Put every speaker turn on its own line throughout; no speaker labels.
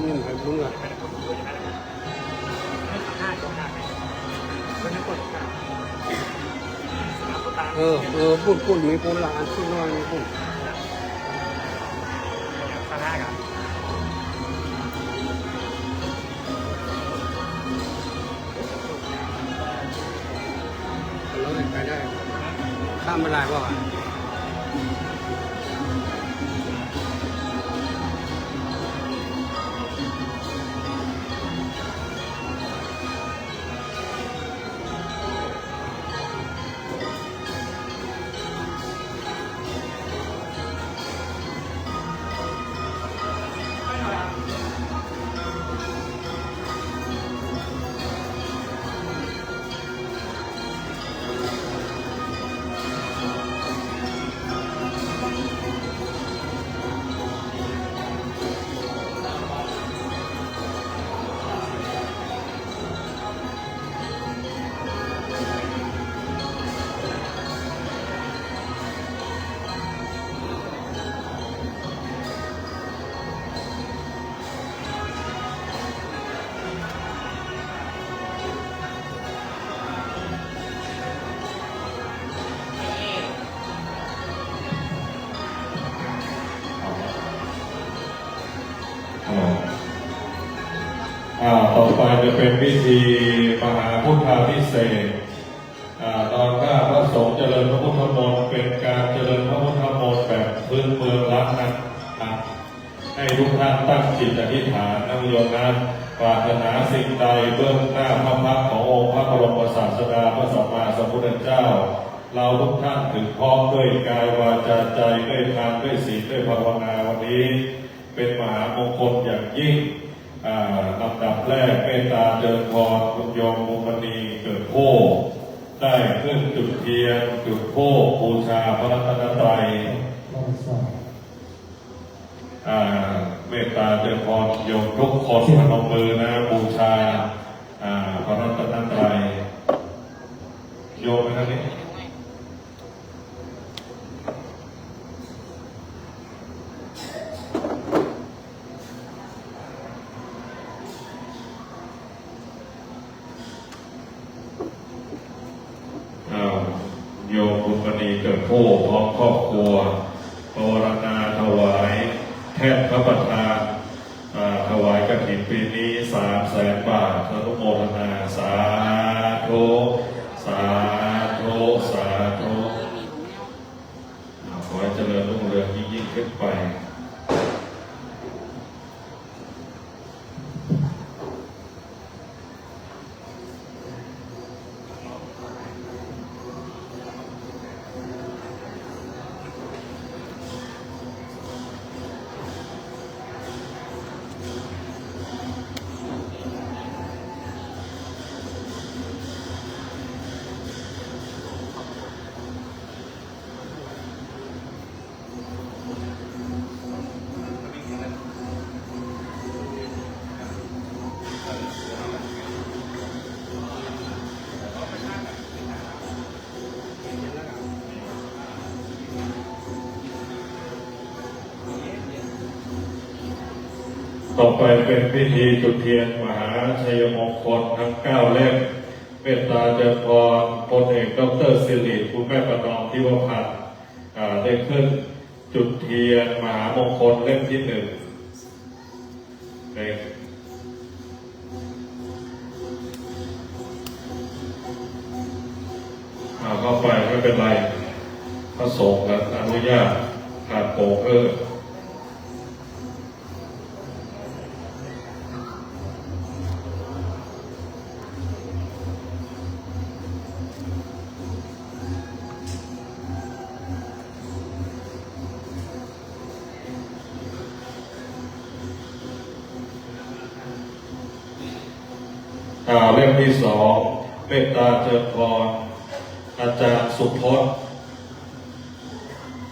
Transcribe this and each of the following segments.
นี่ครับลุงอ่ะปุ่นมีปุ่นละอันที่น้อยมีปุ่นแล้วไปได้ข้ามไม่ได้ป่ะ
ต่อไปจะเป็นพิธีมหาพุทธาภิเษกตอนข้าพระสงฆ์เจริญพระพุทธมนต์เป็นการเจริญพระพุทธมนต์แบบพื้นเมืองล้านนาให้ทุกท่านตั้งจิตอธิษฐานนั่งโยนนั้นปรารถนาสิ่งใดเบื้องหน้าพระพักตร์ขององค์พระบรมศาสดาพระสัมมาสัมพุทธเจ้าเราทุกท่านถึงพร้อมด้วยกายวาจาใจด้วยทานด้วยศีลด้วยภาวนาวันนี้เป็นมหามงคลอย่างยิ่งลำดับแรกเมตตาเจริญพรคุณโยมมุมณีเกิดโพได้ขึ้นจุดเทียนจุดโพบูชาพระรัตนตรัยเมตตาเจริญพรโยมทุกคนพนมมือนะบูชาพระรัตนตรัยโยมนะนี่โยมบุญมณีเกิดโพพร้อมครอบครัวภาวนาถวายแทนพระประธานถวายกฐินปีนี้300,000 บาทอนุโมทนาสาธุสาธุสาธุขอให้เจริญรุ่งเรืองยิ่งขึ้นไปต่อไปเป็นพิธีจุดเทียนมหาชัยมงคลทั้ง9 เล่มเมตตาเจริญพรพลเอกดร.สิริคุณแม่ประนอมทิวพันธ์ได้ขึ้นจุดเทียนมหามงคลเล่มที่ 1ในเข้าไปไม่เป็นไรพระสงฆ์อนุญาตขาดโปกเล่มที่ 2เมตตาเจริญพรอาจารย์สุพจน์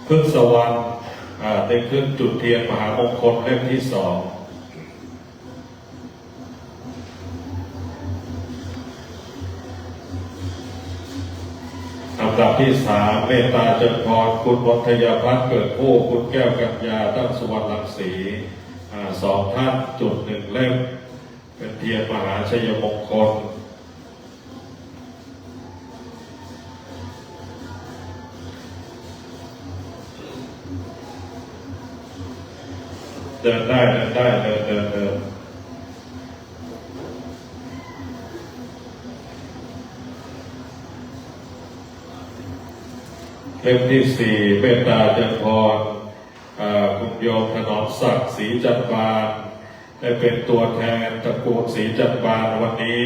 พฤกษวรรณได้ขึ้นจุดเทียนมหามงคลเล่มที่ 2ลำดับที่ 3เมตตาเจริญพรคุณวัฒยพัฒน์เกิดผู้คุณแก้วกัญญาตั้งสุวรรณรังสี สองท่านจุด1 เล่มเป็นเทียนมหาชัยมงคลเดินได้เดินได้เดินเล่มที่4เมตตาเจริญพรคุณโยมถนอมศักดิ์ศรีจันทร์บานได้เป็นตัวแทนตระกูลศรีจันทร์บานวันนี้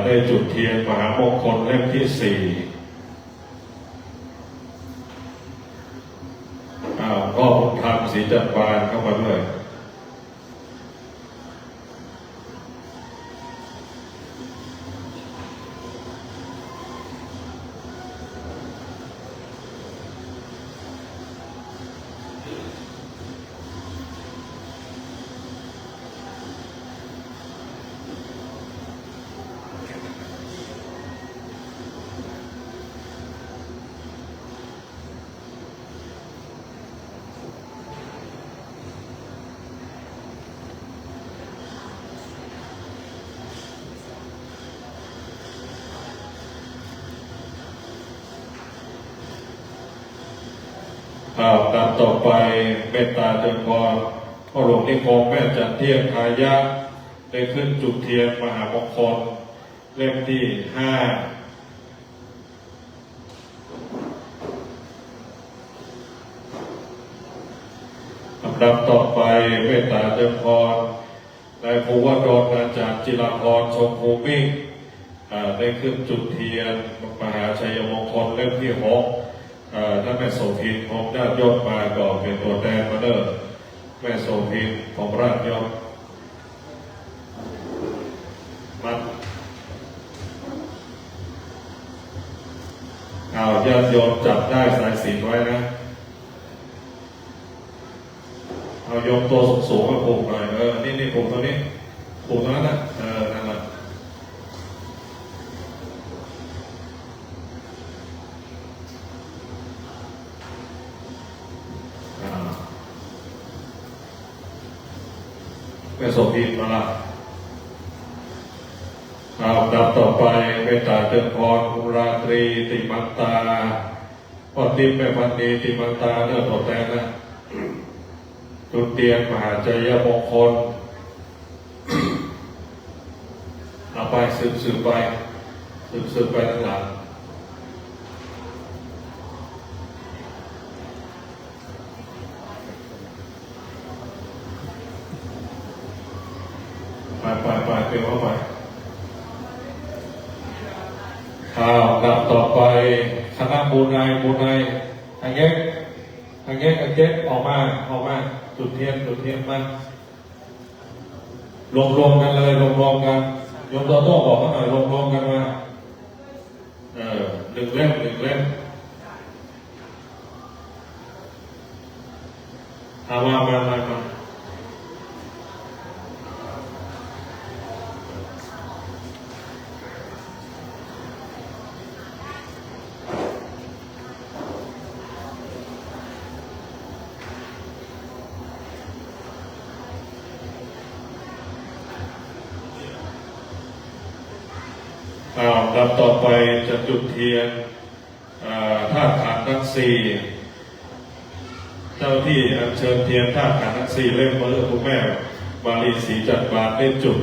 ได้จุดเทียนมหามงคลเล่มที่4พ่อบุญธรรมศรีจันทร์บานเข้ามาด้วยการต่อไปเมตตาเจริญพรพ่อหลวงนิคมแม่จันเทียนทายะได้ขึ้นจุดเทียนมหามงคลเล่มที่5ลำดับต่อไปเมตตาเจริญพรนายภูวดลอาจารย์จิรพรชมภูมิได้ขึ้นจุดเทียนมหาชัยมงคลเล่มที่6ถ้าแม่โสภินผมญาติโยมมาก็เป็นตัวแทนมาเด้อแม่โสภินของราชโยมมัดญาติโยมจับได้สายสิญจน์ไว้นะเอาโยมตัวสูงๆมาผูกหน่อยนี่ผูกตัวนี้ผูกตรงนั้นนะนั่นแหละแม่โสภินมาละดับต่อไปเมตตาเจริญพรคุณราตรีติมันตาพ่อติ๊บแม่พันดีติมันตาเนื้อตัวแทนนะจุดเตียนมหาชัยมงคลเอาไปสืบไปข้างหลังไปเปลี่ยนเข้าไปดับต่อไปคณะบูนายทางเก๊กออกมาจุดเทียนมารวมกันเลยรวมกันยมโต้บอกเขาหน่อยรวมกันมา1 เล่มมาลำต่อไปจะจุดเทียนธาตุขันธ์ทั้ง4เจ้าที่อัญเชิญเทียนธาตุขันธ์ทั้ง4เล่มมาเลือกคุณแม่บาลีศรีจันทร์บานได้จุด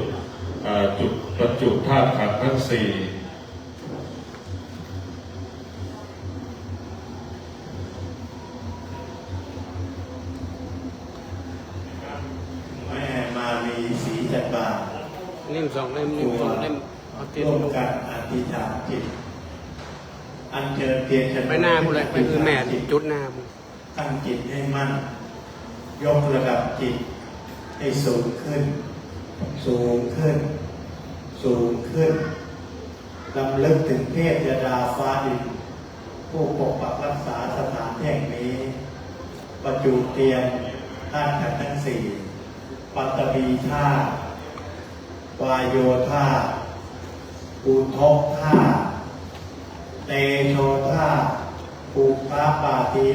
บรรจุธาตุขันธ์ทั้ง4
แม่มาลีศรีจันทร์บาน
เล่ม2 เล่ม
ร่วมกันอธิษฐานจิตอัญเชิญเทียนฉัน
ไปหน้าพูดเลยไปคือแม่จุดหน้า
ตั้งจิตให้มั่นยกระดับจิตให้สูงขึ้นลำลึกถึงเทพยดาฟ้าดินผู้ปกปักรักษาสถานแห่งนี้ประจุเทียนธาตุขันธ์ทั้ง4ปัตตภีธาตุวายโยธาตุอุทกธาตุเตโชธาตุปุพพปาติ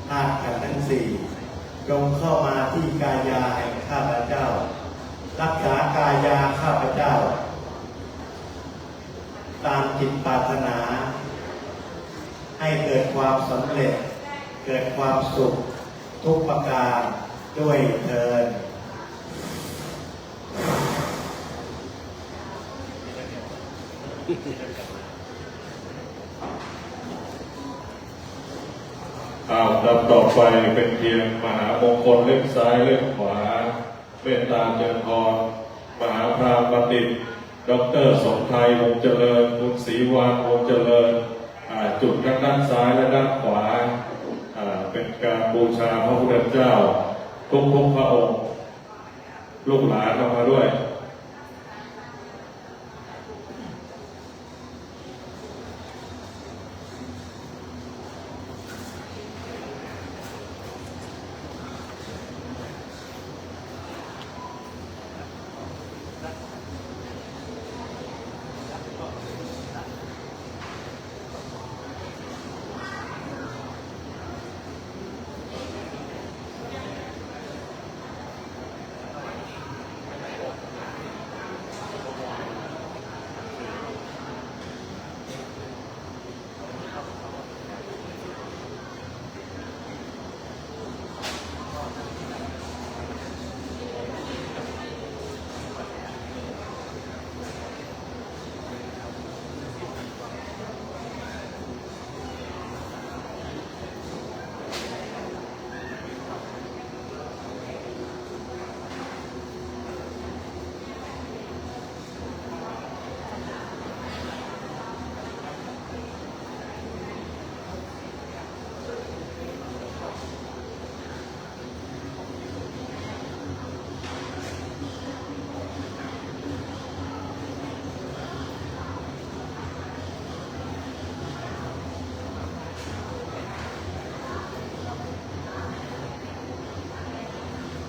ธาตุขันธ์ทั้ง4 จงเข้ามาที่กายาแห่งข้าพเจ้า รักษากายาข้าพเจ้า ตามจิตปรารถนา ให้เกิดความสำเร็จ เกิดความสุขทุกประการด้วยเถิด
ลำต่อไปเป็นเพียงมหามงคลเล่มซ้ายเล่มขวาเมตตาเจริญพรมหาพรามบัณฑิตดร.สมไทยวงศ์เจริญคุณศรีวานวงศ์เจริญจุดทั้งด้านซ้ายและด้านขวาเป็นการบูชาพระพุทธเจ้าทุกพระองค์ลูกหลานเข้ามาด้วย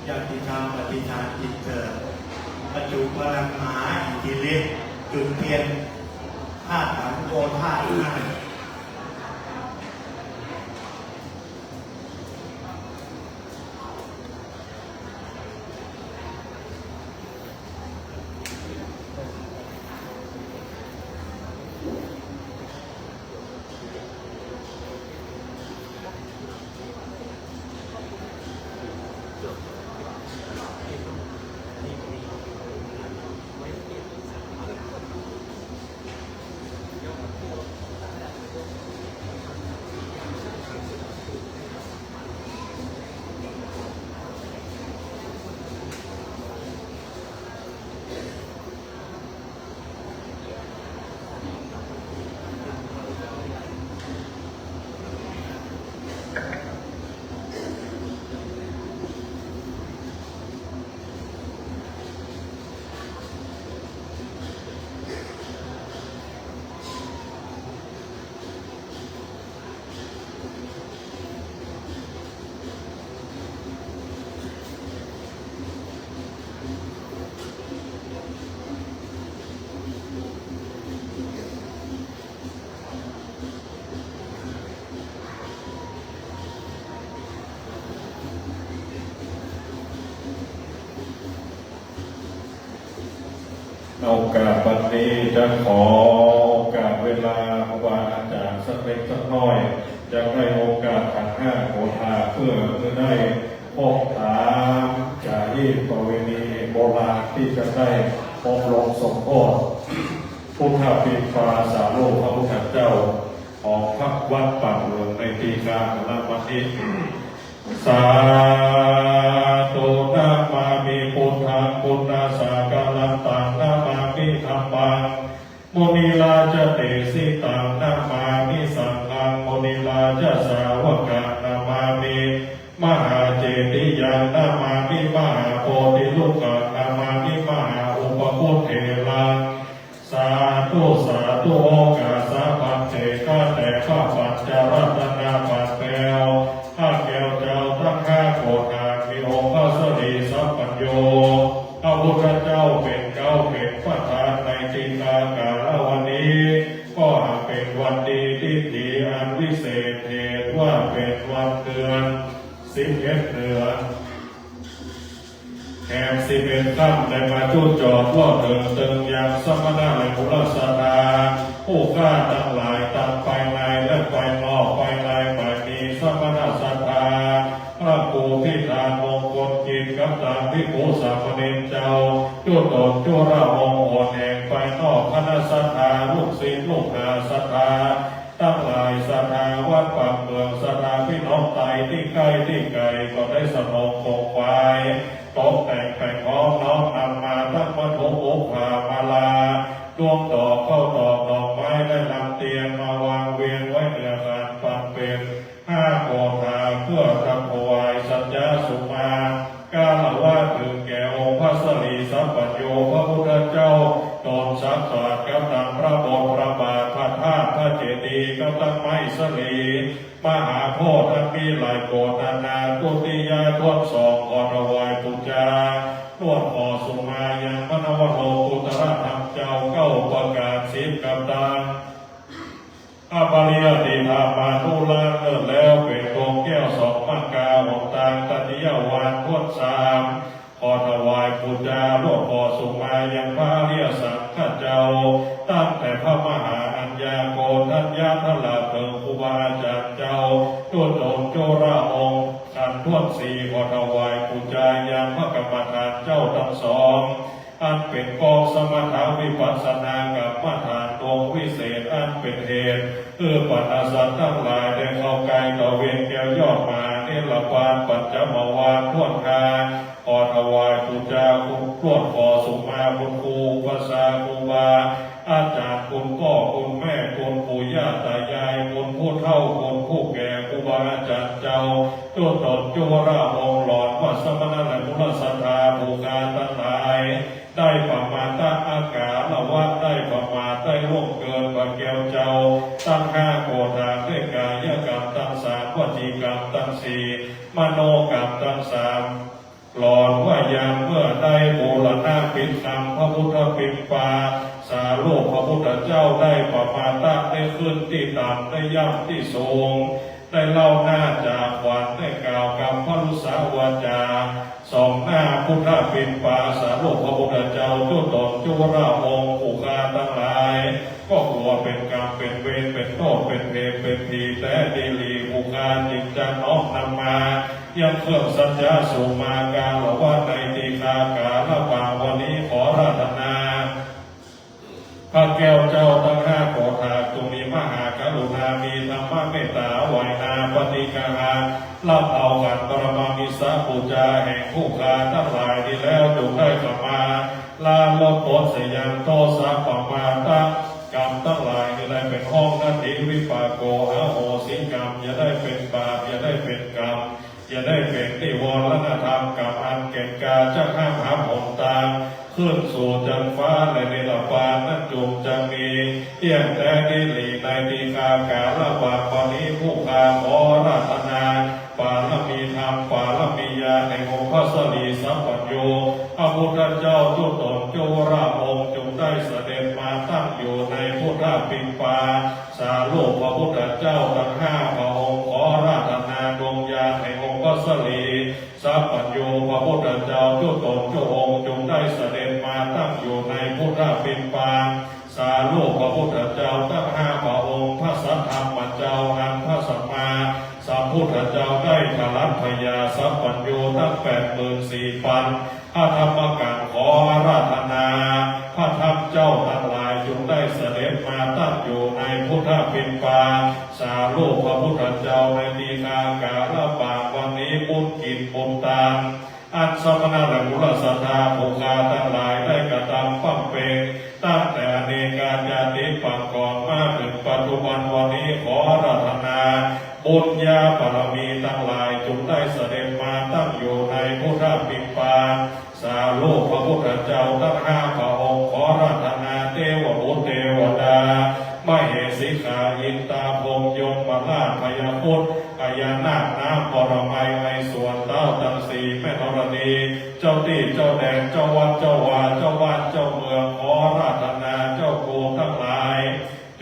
ญาติธรรมปฏิฐานจิตเกิดประจุพลังมหาอิทธิฤทธิ์จุดเทียนธาตุขันธ์โอธาตุห้าโอกาสวันนี้จะขอโอกาสเวลาครูบาอาจารย์สักเล็กสักน้อยจะให้โอกาสขันห้าโหราเพื่อได้พบถามจารีตประเวณีโบราณที่จะได้พบลงสมโภชพุทธปิฎกสาโลกพระพุทธเจ้าของพระวัดป่าหลวงในปีการณวันนี้สาธุนามามิพุทธังพุทธสากาลันตังนามามิธัมมังมุนีลาจะเตสิตังนามามิสังฆังมุนีลาจะสาวกานามามิมหาเจติยังนามามิมหาโพธิลูกะนามามิมหาอุปคุตเถรังสาธุสาธุโอกาสาปัจเจกาแต่ข้าปัจจารัตนาปัจเปวข้าแก้วเจ้าทั้งห้าโกฏนามีองค์พระสดีสัพพัญโยพระพุทธเจ้าเป็นเจ้าเป็นประธานในจิตาการวันนี้ก็เป็นวันดีที่ดีอันวิเศษเหตุว่าเป็นวันเดือน
11 เดือนแห่ง11 ค่ำได้มาจูดจอดว่าเดินตึงยังสมณะและบุรสดาผู้ฆ่าทั้งหลายตั้งไปในและไปนอกไปในไปมีสมณะศรัทธาพระปูที่ทานมงคลกินกับตามพิภูสามเณรเจ้าจูดตนจูระองค์โอนแห่งไปนอกคณะศรัทธาลูกศิษย์ลูกหาศรัทธาตั้งหลายศรัทธาวัดปากเมืองศรัทธาพี่น้องไตที่ใกล้ที่ไกลก็ได้สนองคงไว้ตกแต่งแต่งอ้อมน้อมนำมาตั้งวัตถุอุปหามาลาดวงดอกเข้าดอกดอกไม้และลำเตียงมาวางเวียนไว้เหนืองานฟังเป็น5 โกธาเพื่อทำถวายสัญญาสุมากาลว่าถึงแก่องค์พระสรีสัพพัญโยพระพุทธเจ้าตนสักษากับดังพระบรมพระบาทพระธาตุพระเจดีย์กับตั้งไม้สลีมหาโพธิ์ทั้งมีหลายโกฏนานาตุติยาทวดสองขอถวายปูจาทวดขอสุมายังพระนวโรกุตระธรรมเจ้าเก้าประกาศ10 กับดังอาบาลียติธรรมานุลาเลิศแล้วเป็นดวงแก้ว2 มังกาหงตางตัติยวานทวด3ขอถวายปูจาหลวงพ่อสุมายังพระอริยสังฆเจ้าตั้งแต่พระมหาอัญญาโกณทัญญาทลาเพิงครูบาอาจารย์เจ้าตัวตนโจระองค์ขันทวด4ขอถวายปูจายังพระกรรมฐานเจ้าทั้งสองอันเป็นกองสมถาวิปัสสนากับมาฐานตรงวิเศษอันเป็นเหตุปัญญาสัตว์ทั้งหลายได้เข้าใกล้ต่อเวียนแก้วยอดมาเนรปานปัจจมวานทวนคาขอถวายปูจาคุณพวดขอสุมาคุณครูภาษาครูบาอาจารย์คุณพ่อคุณแม่คุณปู่ย่าตายายคุณผู้เฒ่าคุณผู้แก่ครูบาอาจารย์เจ้าตัวตนจุระองค์หลอดวัดสมณะและมุลสัทธาภูการทั้งหลายได้ประมาทตั้งอากาศละวัดได้ประมาทได้ล่วงเกินกว่าแก้วเจ้าตั้ง5 โกธาด้วยกายกรรมตั้ง3วจีกรรมตั้ง4มโนกรรมตั้ง3หลอนว่ายังเมื่อได้บูรณะปิดธรรมพระพุทธปิฎาสาโลกพระพุทธเจ้าได้ประมาทตั้งได้ขึ้นที่ต่ำได้ย่ำที่สูงได้เล่าหน้าจากวันได้กล่าวกับพระรุษาวาจา2 หน้าพุทธปิฎาสาโลกพระพุทธเจ้าจุตนจุระองค์ผู้ฆ่าทั้งหลายก็กลัวเป็นกรรมเป็นเวรเป็นโทษเป็นเพลเป็นทีแต่ดีลีผู้ฆ่าจิตจันน้อมนำมายังเครื่องสัญญาสุมาการหรือว่าในตีคากาละปางวันนี้ขอราธนาพระแก้วเจ้าทั้ง5 โกธาจงมีมหากรุณามีธรรมเมตตาไหวนาปฏิการับเอากันปรมามิสาปูจาแห่งผู้ฆ่าทั้งหลายที่แล้วจงได้กลับมาลาลดโทษสยังโทษาปมาตากรรมทั้งหลายจะได้เป็นห้องนาทีวิปากโกอโหสิกรรมอย่าได้เป็นบาปอย่าได้เป็นกรรมอย่าได้เป็นนิวรณธรรมกับอันเก่งกาจะห้ามหาผลตามขึ้นสู่จันฟ้าและเนรปานนั้นจงจะมีเที่ยงแต่ดิลีในตีคากาละบาปวันนี้ผู้ฆ่าขอราธนาปาลมีธรรมปาลมีญาณในองค์พระสรีสัพพัญโยพระพุทธเจ้าจุตนจุระองค์จงได้เสด็จมาตั้งอยู่ในพุทธปิฎาสาโลกพระพุทธเจ้าทั้ง5 พระองค์ขอราธนาดวงญาณในองค์พระสรีสัพพัญโยพระพุทธเจ้าจุตนจุองค์จงได้เสด็จมาตั้งอยู่ในพุทธปิฎาสาโลกพระพุทธเจ้าทั้ง5 พระองค์พระสัทธรรมเจ้าอันพระสัมมาสัมพุทธเจ้าได้ขลังพยาสัพพัญโยทั้ง84,000พระธรรมกันขออาราธนาพระธรรมเจ้าทั้งหลายจงได้เสด็จมาตั้งอยู่ในพุทธปิฎาสาโลกพระพุทธเจ้าในตีคากาละปางวันนี้บุญกินบุญตามอันสมณะและบุรสธาผู้ฆ่าทั้งหลายได้กระทำปั้มเป็นตั้งแต่อเนกาญาติปังก่อนมาถึงปัจจุบันวันนี้ขอราธนาบุญญาบารมีทั้งหลายจงได้เสด็จมาตั้งอยู่ในพุทธปิฎาสาโลกพระพุทธเจ้าทั้ง5 พระองค์ขอราธนาเทวบุตรเทวดามเหสิกาอินตาพรหมยมมาลาพยาพุทธพญานาคน้ำปรมัยในส่วนเต้าทั้ง4 แม่ธรณีเจ้าที่เจ้าแดนเจ้าวัดเจ้าวาเจ้าบ้านเจ้าเมืองขอราธนาเจ้าครูทั้งหลาย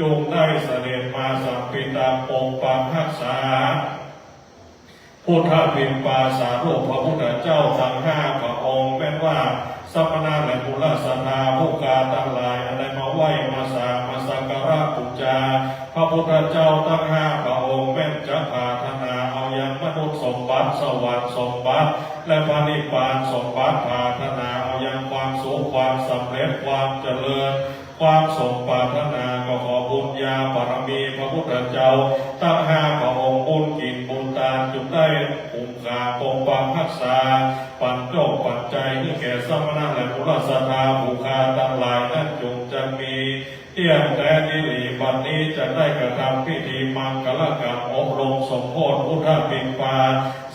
จงได้เสด็จมาสัมปิตาปกปักรักษา พุทธวิมปาสาโรพระพุทธเจ้าทั้งห้าพระองค์แม้ว่าสัมมนาและบุรสนาผู้กาทั้งหลายอะไรมาไหวมาสามาสักการะบูชาพระพุทธเจ้าทั้งห้าพระองค์แม้จะปรารถนาเอายังมนุษย์สมบัติสวรรค์สมบัติและพระนิพพานสมบัติปรารถนาเอายังความสุขความสำเร็จความเจริญความสมปรารถนาก็ขอบุญญาบารมีพระพุทธเจ้าทั้งห้าพระองค์บุญกินบุญทานจุดได้คุ้มค่าปกปักรักษาปัญจปัจจัยที่แก่สมณะและบุรสธาภูคาทั้งหลายนั้นจงจะมีเที่ยงแต่นิริวันนี้จะได้กระทำพิธีมังกรกรรมอบรมสมโภชพุทธปิมปา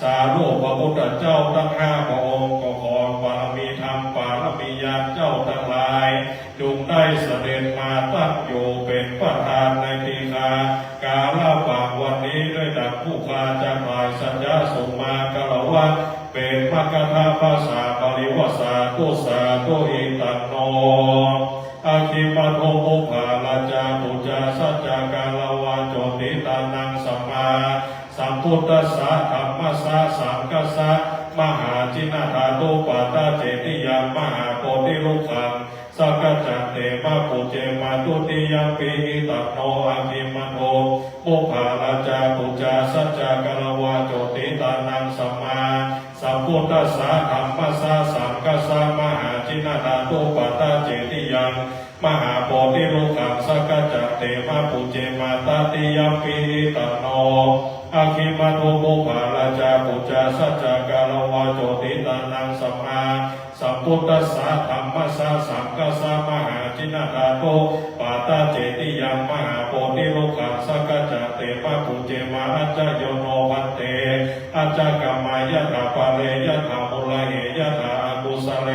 สาโรพระพุทธเจ้าทั้งห้าพระองค์ก็ขอบารมีธรรมบารมีญาณเจ้าทั้งหลายจงได้เสด็จมาตั้งอยู่เป็นประธานในทีฆากาลปากวันนี้ด้วยดังผู้คลาจะหมายสัญญาส่งมากะละวัดเป็นมกถาภาษาบาลีวสาตุสาตุอิตันโนอาคิปโทโมภาลาจาปุจาสัจจากาลวาโจติตานังสัมมาสัมพุทธัสสะธัมมัสสะสังกัสสะมหาจินาธาตุปาตาเจติยามมหาโพธิลุขังสักจันเตมาปุเจมาตุติยามปีตัโนอาคิมโนโมภาลาจาปุจาสัจจากาลวาโจติตานังสัมมาสัมพุทธัสสะธัมมัสสะสังกัสสะมหาจินาธาตุปาตาเจติยามมหาโพธิลุขังสักจันเตมาปุเจมาตติยามปีตัโนอาคิมาโนโมภาลาจาปุจาสัจจากาลวาโจติตานังสัมมาสัมพุทธัสสะธัมมัสสะสังกัสสะมหาจินาธาตุปาตาเจติยามมหาโพธิลุขังสักจันเตมาปุเจมาอัจจโยโนพันเตอัจจกัมมายะถาปะเลยะถามุลเหยะถาอกุสเล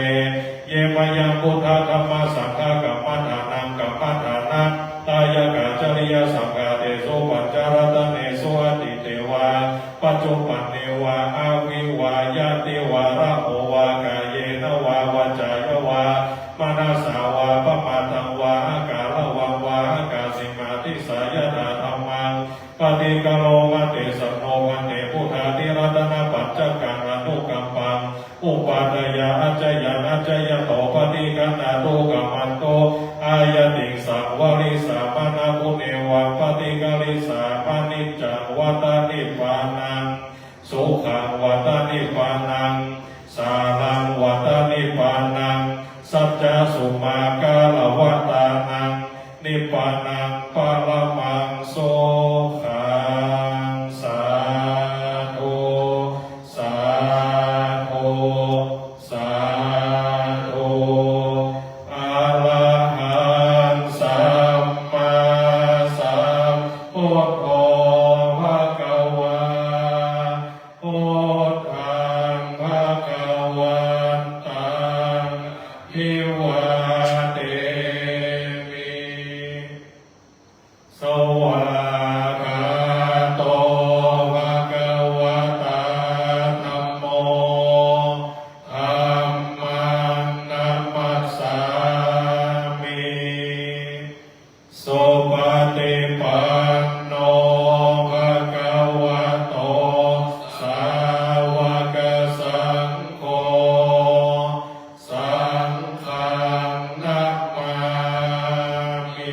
เยมยังพุทธธัมมาสังฆกัมมัฏฐานังกัมมัฏฐานะตายกาจริยสังฆาเตโสปัญจารตเนโสอติเตวาปัจจุปันเนวาอาวิวายาติวาระโอวากายเยนวาวาจายวามนาสาวาปมาตังวาอากาลวังวาอากาสิมาติสายตาธรรมังปฏิกโลมาเตสันโนมันเตพุทธาติรัตนาปัจจการานุกัมปังอุปาทยาอัจจยานัจจยโตปฏิกันนาโตกัมมันโตอายติสังวริสามานามุเนวังปฏิกาลิสามานิจจวัตานิปานังสุขังวัตานิปานังสารังวัตานิปานังสัจจสุมากาลวัตานังนิปานังปรมังโสขังสาธุสาธุสาธุอะระหังสัมมาสัมพุทโธภะคะวาพุทธังภะคะวันตังภิวาเทมิ สวากาโตภะคะวะตาธัมโมธัมมังนัมมัสสามิสุปฏิปันโนภะคะวะโตสาวกสังโฆสังฆังนัมมามิ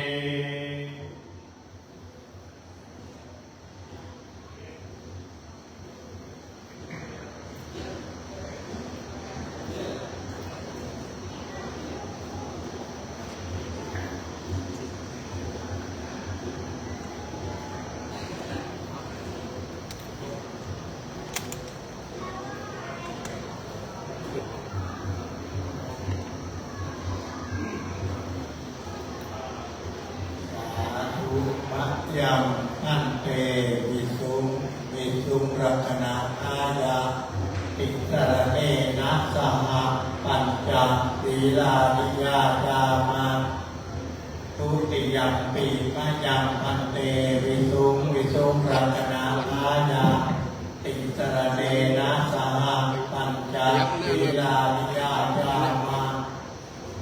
อุปะยังอันเตวิสุงรักนาทายาติสรเนนะสหปัญจศีลานิยาจามาทุติยัมปีมะยังอันเตวิสุงรักนาทายาติสรเนนะสหปัญจศีลานิยาจามา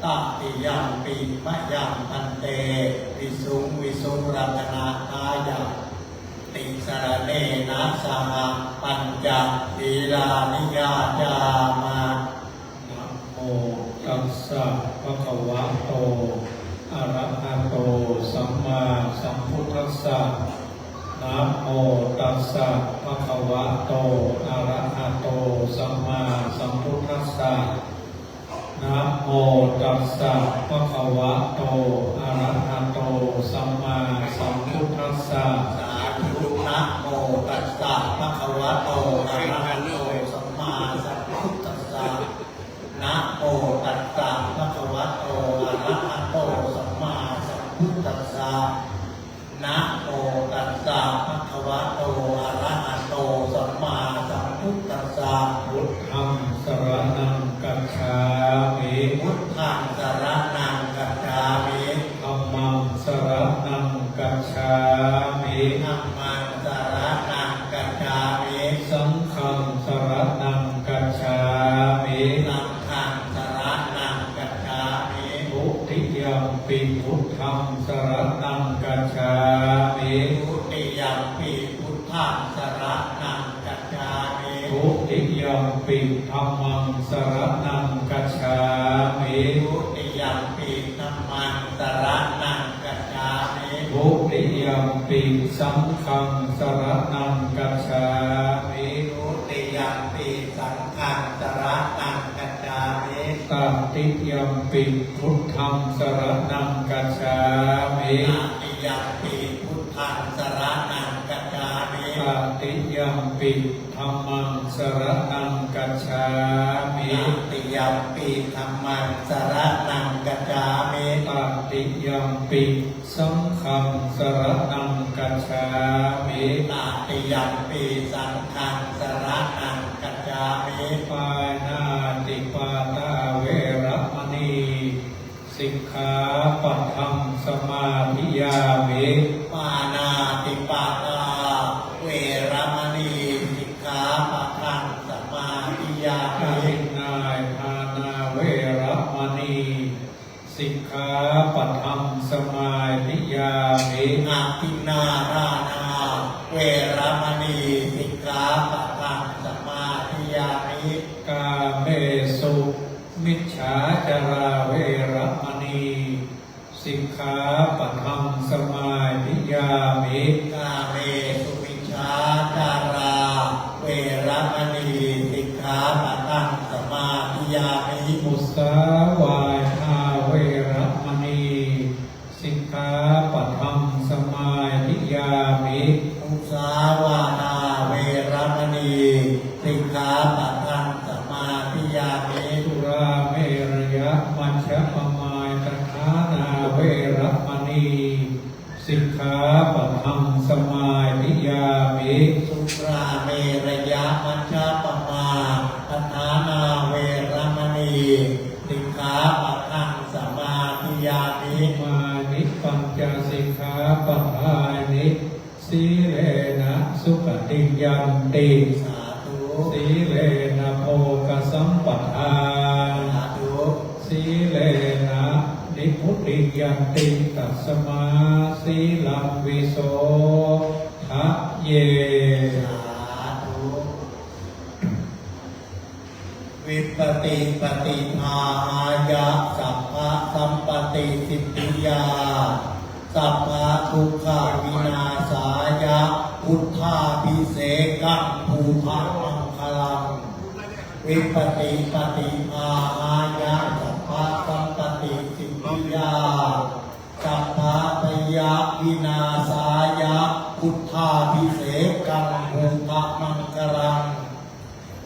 ตัติยัมปีมะยังอันเตวิสุงรักนาทายาติสรเนนะสห ปัญจศีลานิยาจามา
นะโมตัสสะภะคะวะโตอะระหะโตสัมมาสัมพุทธัสสะนะโมตัสสะภะคะวะโตอะระหะโตสัมมาสัมพุทธัสสะนะโมตัสสะภะคะวะโตอะระหะโตสัมมาสัมพุทธัสสะ
สาธุนะโมตัสสะภะคะวะโตอะระหะโตสัมมาสัมพุทธัสสะนะโมตัสสะภะคะวะโตอะระหะโตสัมมาสัมพุทธัสสะนะโมตัสสะภะคะวะโตอะระหะโตสัมมาสัมพุทธัสสะ
พุทธังสรณังกัจฉามิ
พุทธังสรณังกัจฉามิ
ธัมมังสรณังกัจฉามิ
ธัมมังสรณังกัจฉามิ
สังฆังสรณังกัจฉามิ
สังฆังสรณังกัจฉามิ
ทุติยัมปิพุทธังสรณังกัจฉามิ
ทุติยัมปิพุทธังสรณังกัจฉามิ
ทุติยัมปิธัมมังสรณังกัจฉามิ
ทุติยัมปิธัมมังสรณังกัจฉามิ
ทุติยัมปิสังฆังสรณังกัจฉามิ
ทุติยัมปิสังฆังสรณังกัจฉามิ
ตติยัมปิพุทธังสรณังกัจฉามิ
ตติยัมปิพุทธังสรณังกัจฉามิ
ตติยัมปิธัมมังสรณังกัจฉามิ
ตติยัมปิธัมมังสรณังกัจฉามิ
ตติยัมปิสังฆังสรณังกัจฉามิ
ตติยัมปิสังฆังสรณังกัจฉามิ
ปานาติปาตาเวระมณีสิกขาปัทังสมาธิยามิ
ปานาติปาตาเวรมณีสิกขาปะทังสมาธิยา
อา
มิ
ทินนายทานาเวระมณีสิกขาปัทังสมาธิยามิ
อาทินนารานาเวรมณีสิกขาปะทังสมาธิยามิ
กาเมสุมิจฉาจาราเวระมณีสิกขาปัทังสมาธิยามิ
กาเมสุมิชฌาจาราเวรมณีสิกขาปะทังสมาธิยามิ
มุสาวาทาเวระมณีสิกขาปัทังสมาธิยามิ
มุสาวาทาเวรมณีสิกขาปะทังสมาธิยามิ
สุราเมรยะมัชฌะปมายตถานาเวระมณีสิกขาปัทังสมาธิยามิ
สุราเมรยะมัชฌะปมาทฐานาเวรมณีสิกขาปะทังสมาธิยามิ
มานิปัญจสิกขาปัฏฐานิสีเลนะสุขติยันติ
สาธุ
สีเลนะโภคสัมปทา
สาธุ
สีเลนะนิพพุติยันติตัสมาสีลังวิโสทะเย
สาธุวิปติปฏิภาหายะสัพพะสัมปติสิทธิยาสัพพะทุกขาวินาศายะพุทธาภิเศกังภูภามังคลังวิปติปฏิภาหายะสัพพะสัมปติสิทธิยาสัพพะพยาวินาศายะพุทธาภิเศกังภูภามังคลัง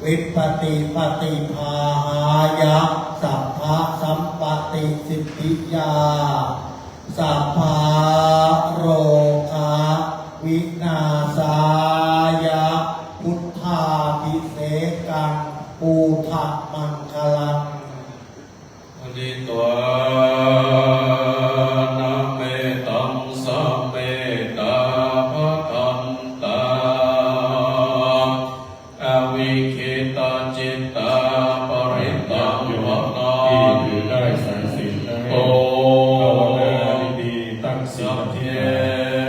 วิปติปฏิภาหายะสัพพะสัมปติสิทธิยาสัพพะโรคาวินาศายะพุทธาภิเศกังปูถะมังคลัง
อนิตัวนะเมตังสัมเมตาภคันตาอวิคิตาจิตตาปริตตังวัฏนา
ที่ถือได้สายสิญจน์นะ
โต
ภาวนาดีๆตั้งส
สัพ
มา
เพ
ธิ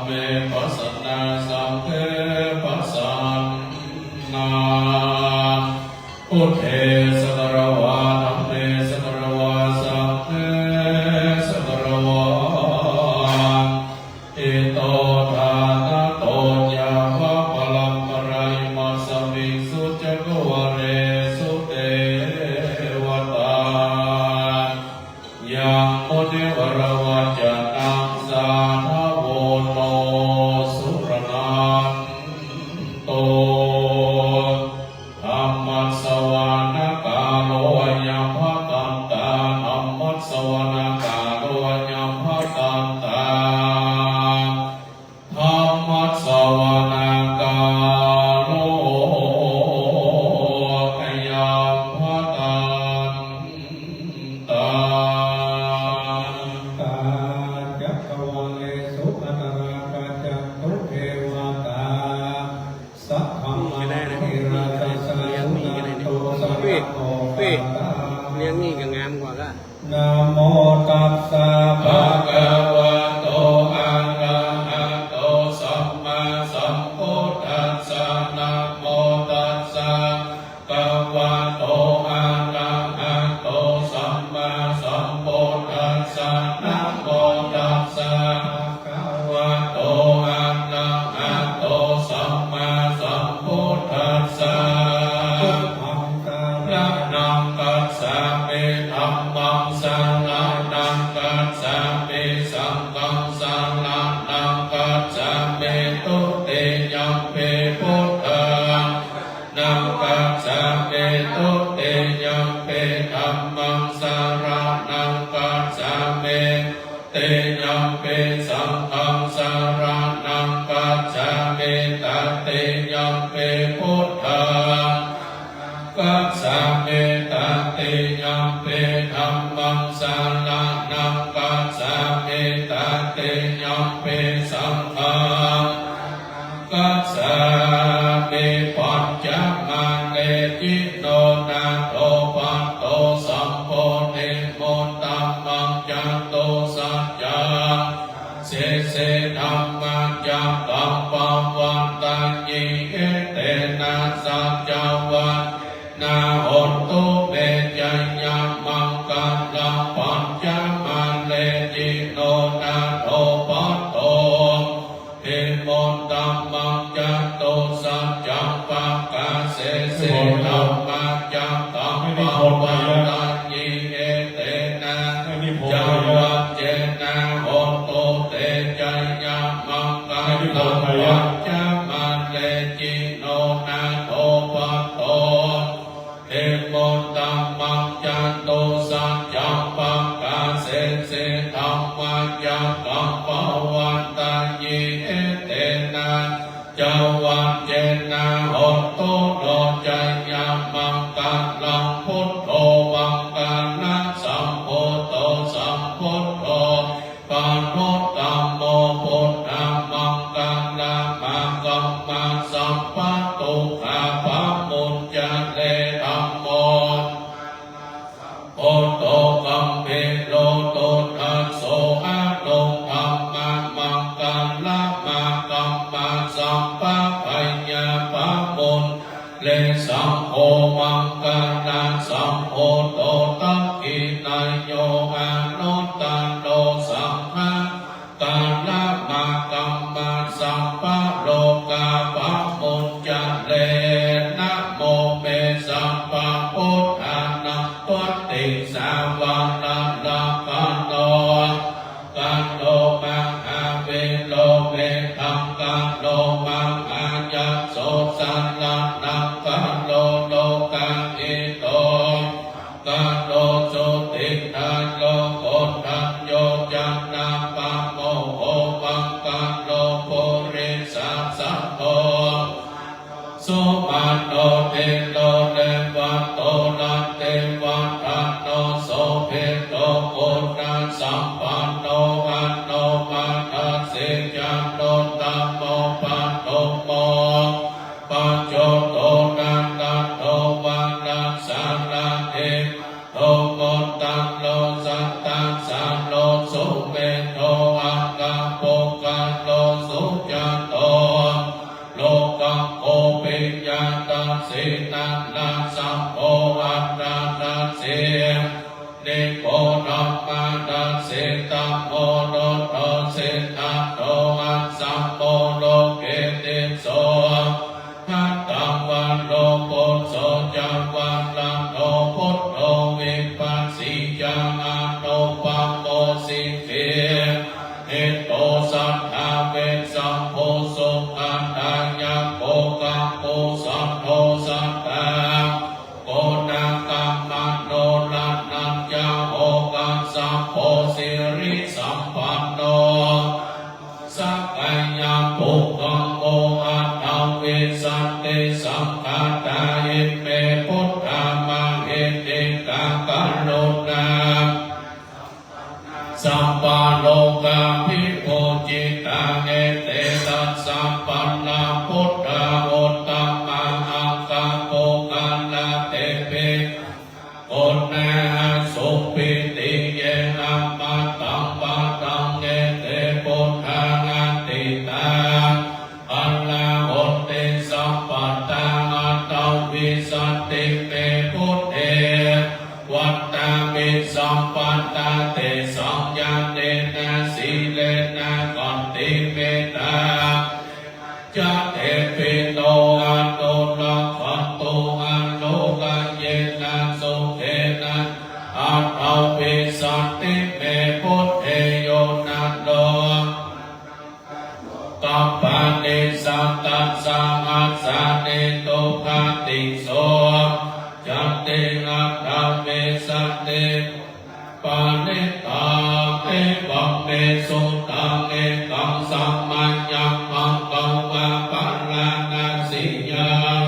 เมปัสสนาสังเฆปัสสันนาพุทเทสกรวาธัมเมสกรวาสังฆสกรวาอิโตทานะโตยาวะพลังปรายมัสสมิสุจักวะเรสุเตวตายังมุนิวรวัจนังสาธโวโนสุรนันโตธัมมัสสวานกาโลยัมภกันตาธัมมัสสวานกาโลยัมภกันตาธัมมัสสวานกาโลยัมภกันตา
กาจักวาเลสุอัตราคาจักตุเทวตาสัพพะมะนิราชสาสุนันโตสัพพะโอปาตาเลี้ยงนี่ก็งามกว่าก็นะโมตัสสะภะ
ภะคะวะโตอะระหะโตสัมมาสัมพุทธัสสะนะโมตัสสะภะคะวะโตอะระหะโตสัมมาสัมพุทธัสสะนะโมตัสสะภะคะวะโตอะระหะโตสัมมาสัมพุทธัสสะ
อังกา
นะนังกัสสะเมธัมมังสาระนังกัสสะเมสังฆังสาระนังกัสสะเมตุเตยัมเปพุทธังนังกัสสะเมตุเตยัมเปธัมมังสาระนังกัสสะเมเตยัมเปสังฆังสาระนังกัสสะเมตเตยัมเปพุทธัง กัสสะเมตติยัมเปธัมมังสาระนังกัสสะเมตติยัมเปสังฆังกัสสะเมปัญจมาเนจิโนนาโตปัตโตสัมโพเนโมตตัมมังจันโตสัจจาเสเสธัมมังจักตัมปวันตัญญิเอเตนะสัจจวัต นาหนตุเบญญามังกัลลังปัญจมาเลจิโนนาโทปัตโตเอมนตัมมังจันโตสัจจังปังกาเสเสธัมมังจังตัมปวันตัญญิเอเตนะจาวัจเจนะหนตุเตญามังกัลลังปัญจมาเลจิโนนาโทปัตโต เอมนตัมมังจันโตสัจจังปังกาเสเสธัมมังจังกัมปวันตัญญิเอเตนะจาวัจเจนะหนตุโนจัญญามังกัลลังพุทโธมังกัลนะสัมโพโตสัมพุทโธปานุตตัมโมพุทธังมังกัลละมังกัมมังสัมปัตตุขาภะมุญจเลธัมโมโอโตกัมเปโลโตทัสโสอะโลธัมมามังกัลละมังกัมมังสัมปะปัญญาภะมุญเลสัมโฆมังกัลละสัมโฆโตตักขินายโยอานุตตันโตสัมภะกัลละมังกัมมังสัมปะโลกาภะมุญจเลนะโมเมสัมปะพุทธานังตุติสาวานันลากันโตกันโตมังอาเวโลเวตังกันโลมังอายัสโสสันลันนังกันโลโลกังอิโตกันโลสุติทันโลโกทันโยจันนาปัมโมโหปังกันโลปุริสัสสะโต สุมาโนเตโลเดวัตโตนันเตวัฏันโนโสเพโตโกนัสสัมปันโนอันโนมัตถสิจันโนตัมโมปันโตโมปัจโจโตนันตันโตวันนัสสานันเอโตโกตันโลสัตตังสันโลสุเมโตอังกังโปกันโล
สุจันโตโลกังโอปิญาตสินันนาสัมโพวัตตาสินิโพนัมมานัสสิตัมโมโนโตสินันโตอัสสัมโพโลเกติโสทัตตังวันโลปุสโสจังวันลังโนพุทโธวิปัสสิยังอนุปัมโมสิเกเอโตสัทธาเวสัมโพสุขันตัญญโภกังโพสัมโพสัตตาโกนากัมมันโนลันนัญญโภกังสัมโพสิริสัมปันโนสักกัญญปุกขังโมอัตถวิสันติสังฆาตายิเมพุทธามังเอติกังกัลโลนาสัมปะโลกาภิโภจิตังเอเตตัสสัมปันนาพุทธาโอตตมังอังคังโภคันลาเตปิโกนาสุปิติเยนะมาตังปะตังเอเตพุทธังอติตาอัลลาโหติสัมปัตตังอัตตวิสันติเมพุทเทวัตตามิสัมปันตเตสังยาเตนะสีเลนะกันติเมตตาจัตเตปิโตอันโตละขันโตอันโลกัญเยนะสุเขนะอัตตวิสันติเมพุทเทโยนันโตตัปปะเนสัตตัสสะอัสสะเนโตภะติโสจัตติอัตถเมสัตติปานิตาเอวัมเมสุตังเอกังสัมมัญญังมังกังวะปัลลานาสิยัง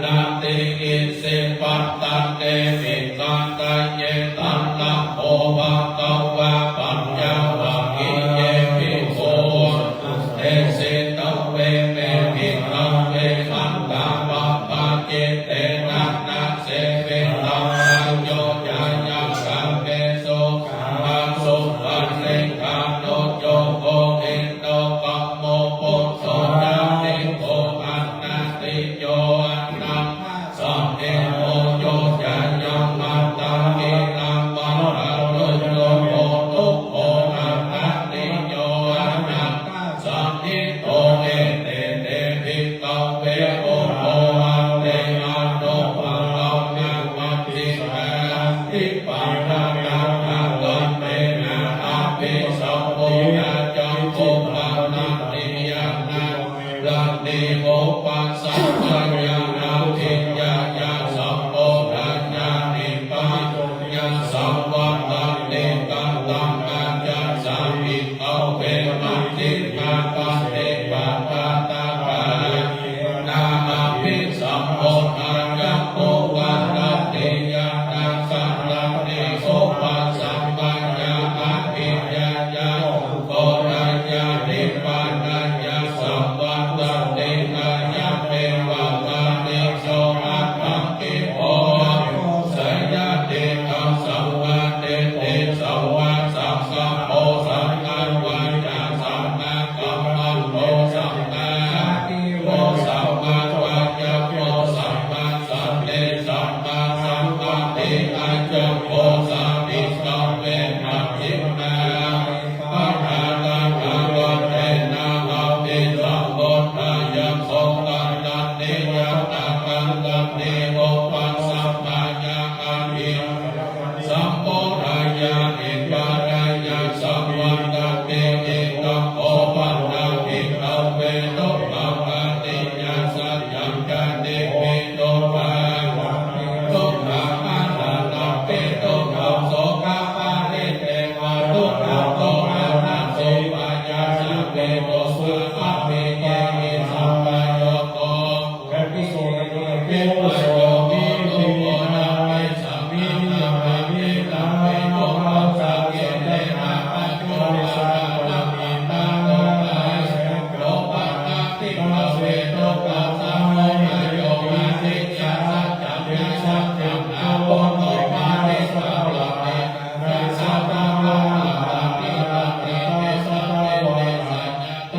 ลันติอิสิปัตตันเตมิกันตัญเยตันตังโอภะกังวะปัญญาวะกิเยปิโสเตสิตังเวเมมิตังเวขันตาปะปะเจเตนะนะเสเวตังโยญายังกัมเมโสอาสุปันเนกัมโนโจโกเอโตกัมโมปุตโสยาติโกอันนาติโยอันนังสัมเอโอโยญายังมัตตังกิลังมัตตะโยโยโอตุโออันนาติโยอันนังสัมนิโตเอเตเตภิกขเวโอโออันเตอันโนปังอังนาวัตติกาทิปัฏฐานากันเตนะอาภิสัมโพยาจังโกปันนาติยานาลันติโมปัสสัมปัญญานาทิยายาสัมโพธัญญานิปัญญาสัมวัตตันติกันตังกัญญาสามิเอาเวมัตติกาปันติปัตตาตาปานามาภิสัมโพธัญญาโกวัตตันติยานาสัลลันติโสปัสสัมปัญญาอาภิญาญาโกนัญญานิปัญญาสัมวัตตันติกัญญาเปวัตตานิโสอัตถังกิโภสยะเตกังสัมวัตเตเตสัมวัตสัมสัมโพสัมกังวัจจาสัมมากัมมันโตสัมมาโพสัมมาวัจจะโพสัมมาสัมเตสัมมาสัมปติอัจจะโพสัมปิสัมเวมัจจินาปัฏฐานาภาวันเตนะอาภิสัมโพธายะโสกันตันติยะตะกันตันติโอปัสสัมมาญาอาภิสัมโพธายะนิปาทายะสัมวันตันติเอตังโอปันนาภิกขเวโตปัปปติยะสัจจังกัตติปิโตภาทุกขามานาตัปปิทุกขโสกาปาริเตวะทุกขโตอานาโสปัญญาสัพเพโตสุขัมมิเกหิสัมปโยโกเปิโสโยมิโลโกนามิสัมมินามิตัมปิโตปัสสะเกเตนะปัจจุบันนามิตาโตตาโลปัตตติภเวโตปัสสะโมโยมาติยาสัจจังยาสัจจังอาโปโตมาติสัพพะเตนะสัพพะวะตาติตัตติเตสัพเพเตสัจจโต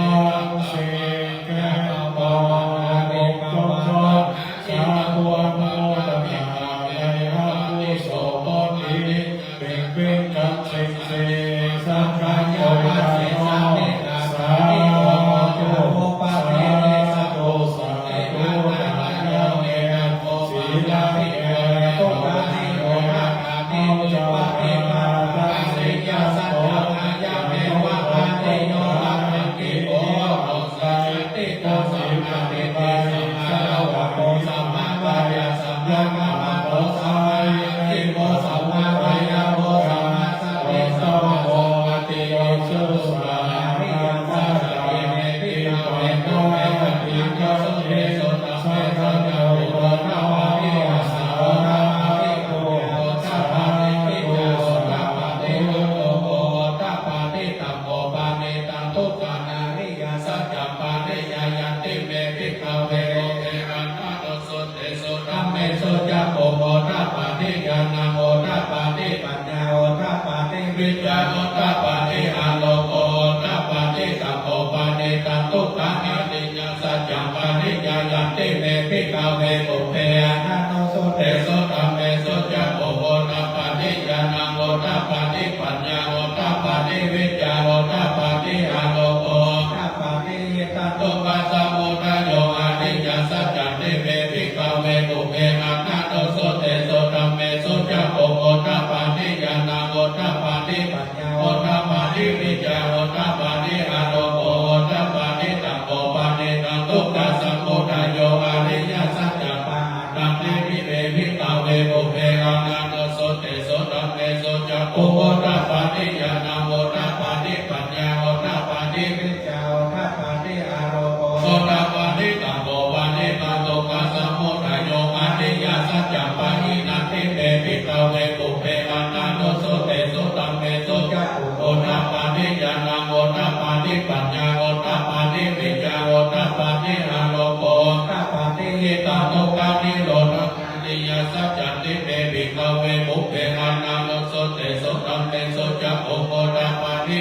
ติญาณโมทัปปาติปัญญาโอทัปปาติวิจารโอทัปปาติอาโลโกโอทัปปาติสัพโพปานิตังทุกขังอริยสัจจังปานิญายันติเมภิกขเวปุเพอนันโนสุเตโสธัมเมสุจักโอทัปปาติญาณโมทัปปาติปัญญาโอทัปปาติวิจารโอทัปปาติอาโลโกทัปปาติตันตุปัสสะโมทโยอริยสัจจันติเมภิกขเวปุเพอนันโนสุเตโสธัมเมสุจักโอทัปปาติญาณโมทัปปาติปัญญาโอทัปปาติวิจารโอทัปปาติอาโลโกโอทัปปาติตังโอปานิตังทุกขสัมโมทโยอริยสัจจปาตังติวิเวภิกขเวปุเพอนันโนสุเตโสธัมเมสุจักโอทัปปาติญาณโมทัปปาติปัญญาโอทัปปาติวิจารโอทัปปาติอาโลโกโอทัปปาติตังโอปานิตังทุกขสัมโมทโยอริยสัจจปานินันติเวภิกขเวปุเพอนันโนสุเตโสธัมเมสุจักโอทัปปาติญาณโมทัปปาติปัญญาโอทัปปาติวิจารโอทัปปาติอาโลโกโอทัปปาติตังทุกขนิโรธอริยสัจจันติเมภิกขเวปุเพอนันโนสุเตโสธัมเมสุจักโอทัปปาติ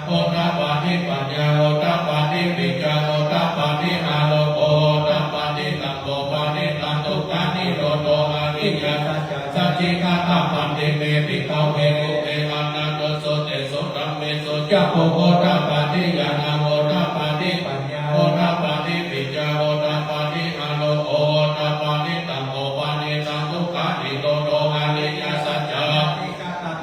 โอทัปปาติปัญญาโอทัปปาติวิจารโอทัปปาติอาโลโกโอทัปปาติตังโอปานิตังทุกขานิโรธอริยสัจจสัจจิกาตัมปันติเมภิกขเวปุเพอนันโนสุเตโสธัมเมสุจักโอทัปปาติญาณโมทัปปาติปัญญาโอทัปปาติวิจารโอทัปปาติอาโลโกโอทัปปาติตังโอปานิตังทุกขานิโรธอริยสัจจ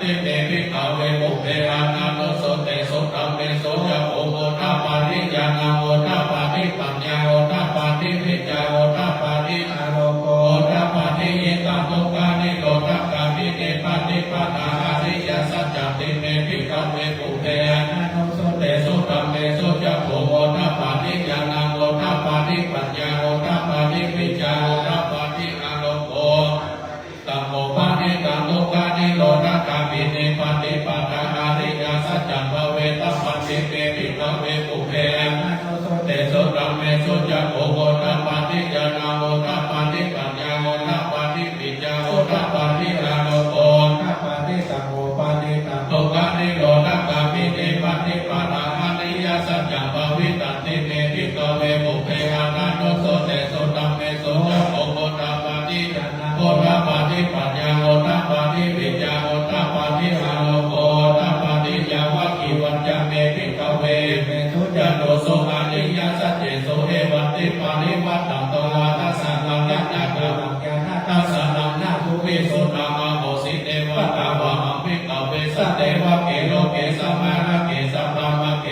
ติเมภิกขเวปุเพอนันโนสุเตโสธัมเมสุจักโอทัปปาติญาณโมทัปปาติปัญญาโอทัปปาติวิจารโอทัปปาติอาโลโกโอทัปปาติตังทุกขานิโรธกามิเนปฏิปทาอริยสัจจติเมภิกขเวปุเพอนันโนสุเตโสธัมเมสุจักโอทัปปาติญาณโมทัปปาติปัญญาโอทัปปาติวิจารโอทัปปาติอาโลโกตัมโมปานิตังทุกขานิโรธกามิเนปฏิปทาอริยสัจจังภเวตัสสันติเมภิกขเวปุเพอนันโนสุเตโสธัมเมสุจักโอทัปปาติญาณโมทัปปาติปัญญาโอทัปปาติวิจารโอทัปปาติอาโลโกทัปปาติตังโอปานิตังทุกขานิโรธกามิเนปฏิปทาอริยสัจจังภเวตัสสิเมภิกขเวปุเพอนันโนสุเตโสธัมเมสุจักโอทัปปาติโอทัปปาติปัญญาโอทัปปาติวิจารโอทัปปาติอาโลโกทัปปาติยาวะกิวัจจะเมภิกขเวเมสุจันโตโสอริยสัจเจโสเอวัติปาริวัตตังตวาทัสสะนังยัตถะกังยานาทัสสะนังนาภุเวสุนามาโหสิเตวะตาวะอัมภิกขเวสัตเตวะเกโลเกสัมมาระเกสัมปามะเก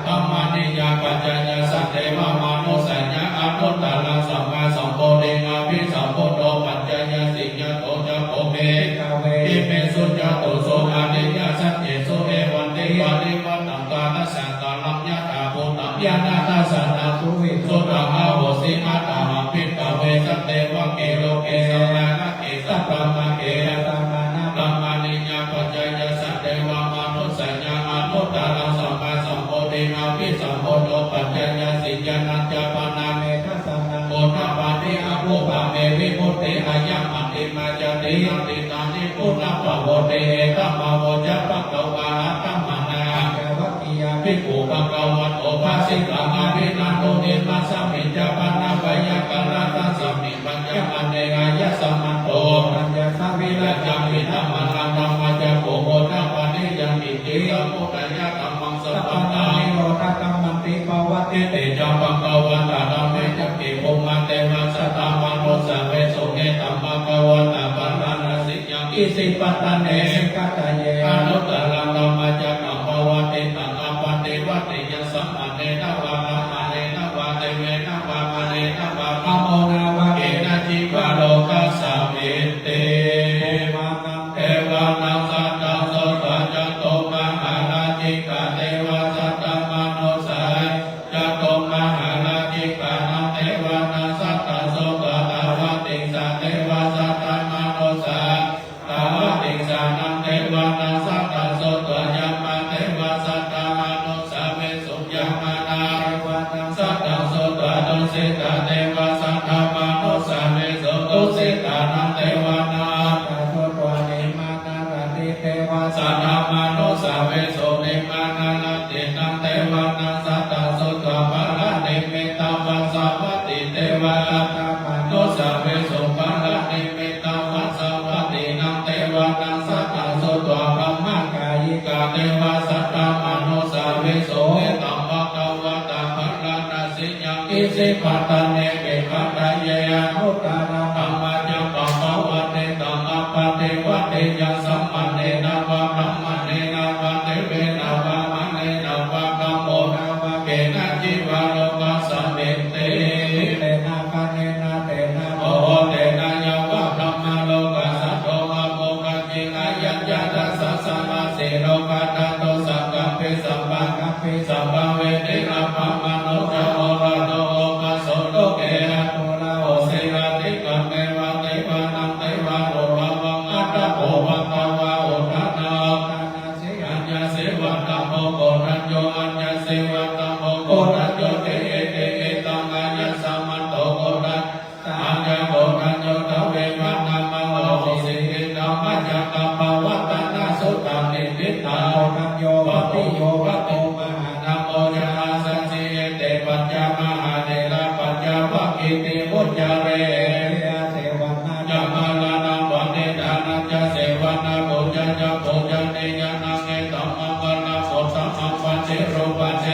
ธัมมานิยาปัจจยสัตเตวะมานุสัญญาอนุตตรังสัมมาสัมโพธิงาภิสัมโพโตปัจจยสิกขโตจะโพเมอิเมสุจโตโสอริยสัจเจโสเอวันติปาริวัตตังกาลสังกาลังยะถาภูตังยะนาทัสสะนาสุวิสุตังอาโหสิอาตาหังภิกขเวสัตเตวะเกโลเกสัมมาระเกสัพพมะเกตัมมานะตัมมานิยาปัจจยสัตเตวะมานุสัญญาอนุตตรังสัมมาสัมโพธิงาภิสัมโพโตปัจจยสิกขนัจจปนาเมทัสสะนังโอทัปปาติอภุปะเมวิมุตติอายัมมัติมาจติยันติตานิปุณณปะโวเตเอตัมมาโวจะปะกวาตัมมานาวัคคียาภิกขุปะกวัตโอภาสิกังอาภินันโตเนมัสสมิจจปันนาปยะกัลลตัสสมิปัญญาอันเนกายะสัมมันโตปัญญาสัมวิรัจจังวิธัมมังธรรมะจะโกโหทัปปานิยันติเตสัมโพธิยะธัมมังสัพพะตานิโรธกัมมันติภวะเตเตจัมปังกวันตาธัมเมจักขิภูมิเตมัสสะตัมมังโนสะเวสุเกตัมปังกวันตาปันนาสิยังอิสิปัตตเนสิกตเยอนุตตรังธัมมะจักขังภวะเตตังอปันติวัตติยสัมมาเนนวะมะมะเนนวะเตเวนะวะมะเนนวะมะโมนาวะเกนะจิวะโลกัสสะเมเตเอวะนังสัตตังโสตัจโตมหาราจิกะเทวะสัตตมโนสายจะโตมหาราจิกะนังเทวะนังสัตตโสตตาวะติสะเทวะสัตตมโนสายตาวะติสะนังเทวะนังสัตตโสตยัมมะเทวะสัตตมโนสาเวสุยัมมานาเทวะนังสัตตโสตตุสิตาเทวะสัตตมโนสาเวสุตุสิตานังเทวะนา
สิปัตตเนเกขัตเยยะนุตตะธรรมะจังปะปะวะเตตังอัปปะเทวะเตยัสสัมปันเนนะวะพระมเนนะวะเทเวนะวะมะเนนะวะกัมโมนะวะเกนะจิวะโลกัสสะเมเตเตนะกะเนนะเตนะโอเตนะยวะธรรมโลกัสสะโตอะโมกะจิอายัญญาตัสสะสะมาเสโลกะตะโตสักกะเปสัมปะกะเปสัมปะเวเตนะภะมะโนจะโอระโตโอกัสโสโลเกอะโตระโอเสระติกะเมวะเตวะนังเตวะโอระวังอัตตะโอวะตาวะโอทะนาสิอัญญาเสวะตะโมโกรัญโยอัญญาเสวะตะโมโกรัญโยเตเอเตเอตังอัญญาสัมมันโตโกรัญอัญญาโกรัญโยทะเววะนะมะโอสิเกตัมมัจจกะภวัตตนะสุตานิติตาโรัญโยวะติโยวะโตมหานะโมจะอาสัจจิเตปัญจมหาเดระปัญจวัคคีติมุจจาเรเสวนาจะมาลานาวันเนดานัญจะเสวนาโภจจะโภจเนยนาเงตัมมังกนาโสตัมมังวันเจโรปัจเจ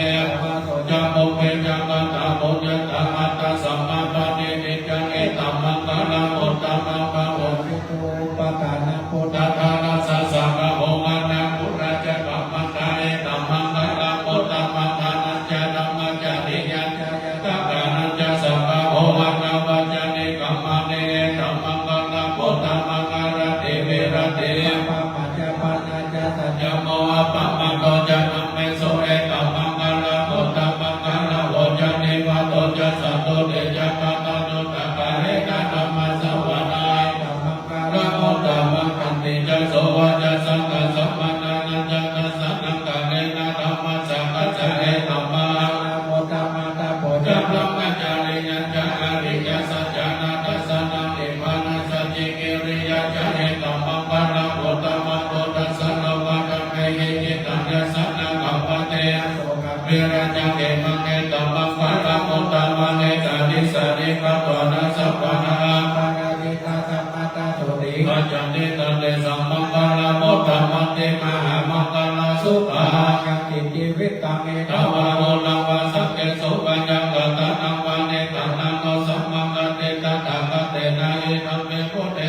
จะโมเปจังกันตาโภจตามัตตสัมมาปะเนนิจังเอตัมมังกนาโภตัมมังปะโภปิโตปะตานะโภตตานะสัสสะกะโหมานะปุระจะกัมมังกาเอตัมมังกนาโภตัมมังกานัญจะธัมมัญจะนิยัญจะตะกานัญจะสัพพะโหมานะวัจเนกัมมาเนธัมมังกนาโภตัมมังการะเตเวระเตปะปัจจปะนาจะสัจจโมอะปะมังโตจะนัมเมโสเอตัมมังกนาโภตัมมังกนาโภจเนวะโตจะสัตโตเดจะปะตะโนตะกะเรนะธัมมัสสวนาธัมมังการะโภตัมมังคันติจะโสวะจะสังฆสัมมานานัญจะกัสสะนังกะเรนะธัมมัสสะกัจจะเอธัมมังนะโมตัมมัตตะโพจะพระมัจจาริยัญจะอริยสัจจานาทัสสะนังนิพพานัสสะจิกิริยะจะเอธัมมังปะระโพตัมมังโพธัสสะโลกะกัมเมหิจิตัญญสันนะกัปปะเตโสกะเวระจังเกมังเอธัมมังปะระโพตัมมังเอกานิสานิกัตโตนะสัพพะนะปะระจิตาสัมมาตาโสติกัจจติตันเตสัมมังปะระโพตัมมังเตมหามังคลาสุปายังติจิวิตตังเอตวะโอลังวะสังเกโสปัญญังกัตตะนังวะเนตังนังโนสัมมังกัตเตตะตะกัตเตนะเอตัมเมโพเต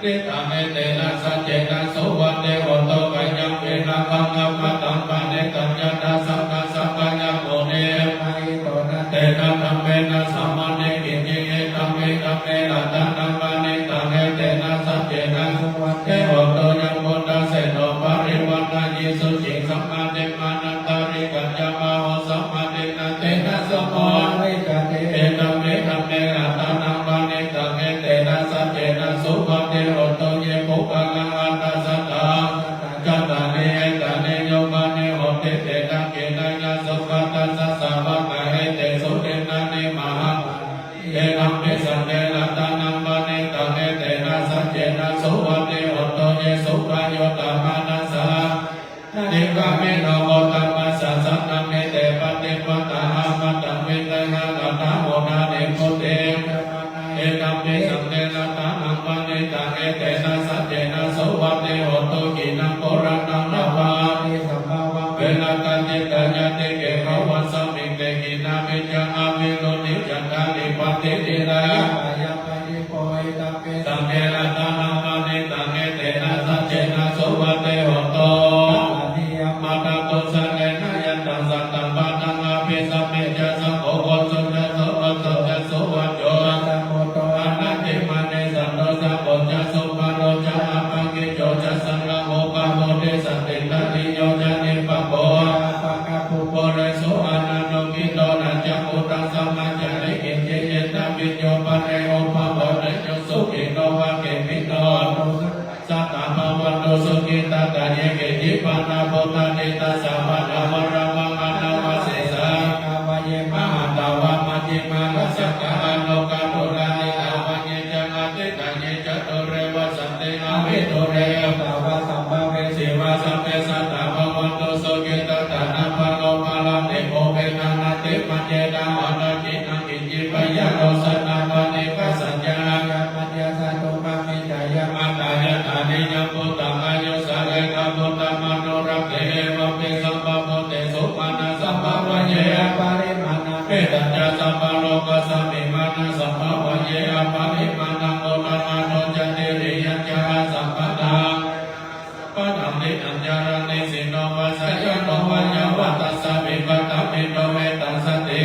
นิตังเอเตนะสัจเจนะโสวันเดโหโตกัญญังเวนะคังอัปปะตังปะเนกัญญาตาสังฆสัพพัญญโมเนไมโตนะเตนะธัมเมนะสัมมาเนกิเยเอตัมเมตัมเมละตะนังปะเนตังเอเตนะสัจเจนะโสวันเดโหโตยังโมตัสเสโนปะริวันนายิสุจิสัมมาเตมานันตาริกัญญามาโหสัมมาเตนะเตนะสัมโมเวจะเตเอตัมเมธัมเมละตะนังปะเนตังเอเตนะสัจเจนะโสวันเดโหโตเยปุปะกังอัตตสัตตังจัตตาเนเอตาเนโยมะเนโหเตเตนะเกนะยะสุขตัสสะสะภะคะเอเตโสเตนะเนมหาเอนัมเปสันเตละตานังปะเนตังเอเตนะสัจเจนะโสวันเดโหโตเยสุขโยตมานัสสะเนกะเมนะโมตัมมัสสะสัตตะเมเตปะเตปะตะหะมะตะเมตะหะกัตถะโมนะเนโคเตเอตัมเปสันเตละตานังปะเนตังเอเตนะสัจเจนะโสวันเดโหโตกินังโกรันังนะวามิสัมภาวะเวลาตันติตะยะเตเกภวันสมิงเตกินามิจังอามิโนนิจันทานิปัตติติระยะปะยิโปเอตัมเปสันเตละตานังปะเนตังเอเตนะสัจเจนะโสวันเดโหโตมาตาโตสันเนนะยันตังสัตตังปะนังอาภิสัมเมจะสังโฆวัสสุจะโสอัตโตจะโสวันโยตัมโมโตอนัตติมาเนสันโตสัพพจะสุปโรจะอาปังกิโจจะสังฆโมปะโมเดสันติตานิโยจะนิปะโพปะกะปุโพเรโสอนันโนกิโตนะจักขุตังสัมมาจาริกิเจเยนะวิญโยปะเรโอปะโมเรโยสุขิโนวะเกมิโนสัตตะภวันโตสุขิตาตะเยเกจิปานาโพตานิตาสัมมานามาระมังอานาวะเสสะกาวะเยมหาตาวะมัจจิมาลัสสะกะโลกะโตระนิกาวะเยจังอาติกะเยจัตโตเรวะสันติอาวิโตเรตาวะสัมภเวสีวะสัพเพสัตตะภวันโตสุขิตาตานังภะโลภะลังเตโภเวนะนาติมัจเจนะมะนะจินังอิจิปะยะโรสนะปะเนปัสสัญญามัจยะสัตโตปะมิจายะมัตตายะตานิยะปุตตะอายุสะเรกะปุตตะมโนรักเตวะเปสัมปะโพเตสุมานะสัมภะวะเยปะริมานะเม ตัญญาสัพพะโลกัสสมิมานะสัพพะวะเยอปะริมาณังโอตนะโนจันติริยัญจาสัพพะทาปะธัมมิอัญญารานิสิโนวัสสยโนวัญญวัตตัสสะวิปัตตมิโนเวตัสสติ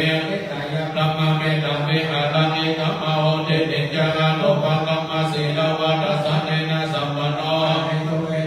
ธัมมะเมตัมมิหารานิธัมมะโหติติจารานุปกัมมะสีลวัตตัสสะเนนะสัมปันโน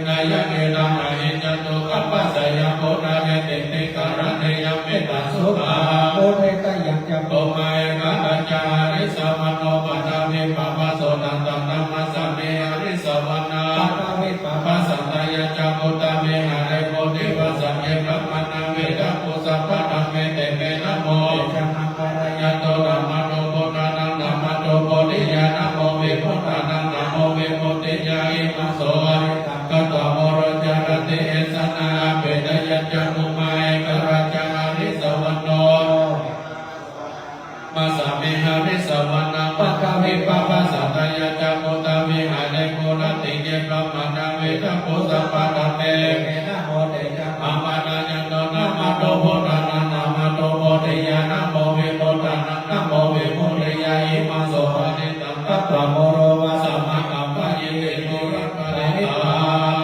นายะเกตัมมะหิจตุกัปปะสยามโพนาเรติติการะเนยะเมตัสสุขา
โอเทตยังจะ
โอมาเอกตัญญาอริสวโนปัฏฐามิปัปปะโสตันตัมนัมมัสสะเมอริสวนา
ปาตาเวปา
ปัสสัตตายะจัมมุตตะเมหะเรโพธิปัสสัมเยพระมนาเวทะปุสัพพะธัมเมเตเมนะโม
จะมังคาร
ยะโตนะมะโนโพธานังนะมะโตโพธิญาณโมเวโพธานังนะโมเวโพธิญาอิมัสโสกัตตโมรจารติเอสนาเปตยัจจมุมาเอกราชาอริสวโนมาสามิหาริสวนาปะกาวิปะปะสัตตายะจัมมุตตะวิหาเรโพนะติเยพระมนาเวทะปุสัพพะธัมเม
เมนะโมเตจะ
อามานายันโตนะมะโตโพธานังนะมะโตโพธิญาณโมเวโพธานังนะโมเวโพธิญาอิมัสโสปะนิตังกัปปะโมโรวะสัมมากัปปะยิเตโมรัปปะริตา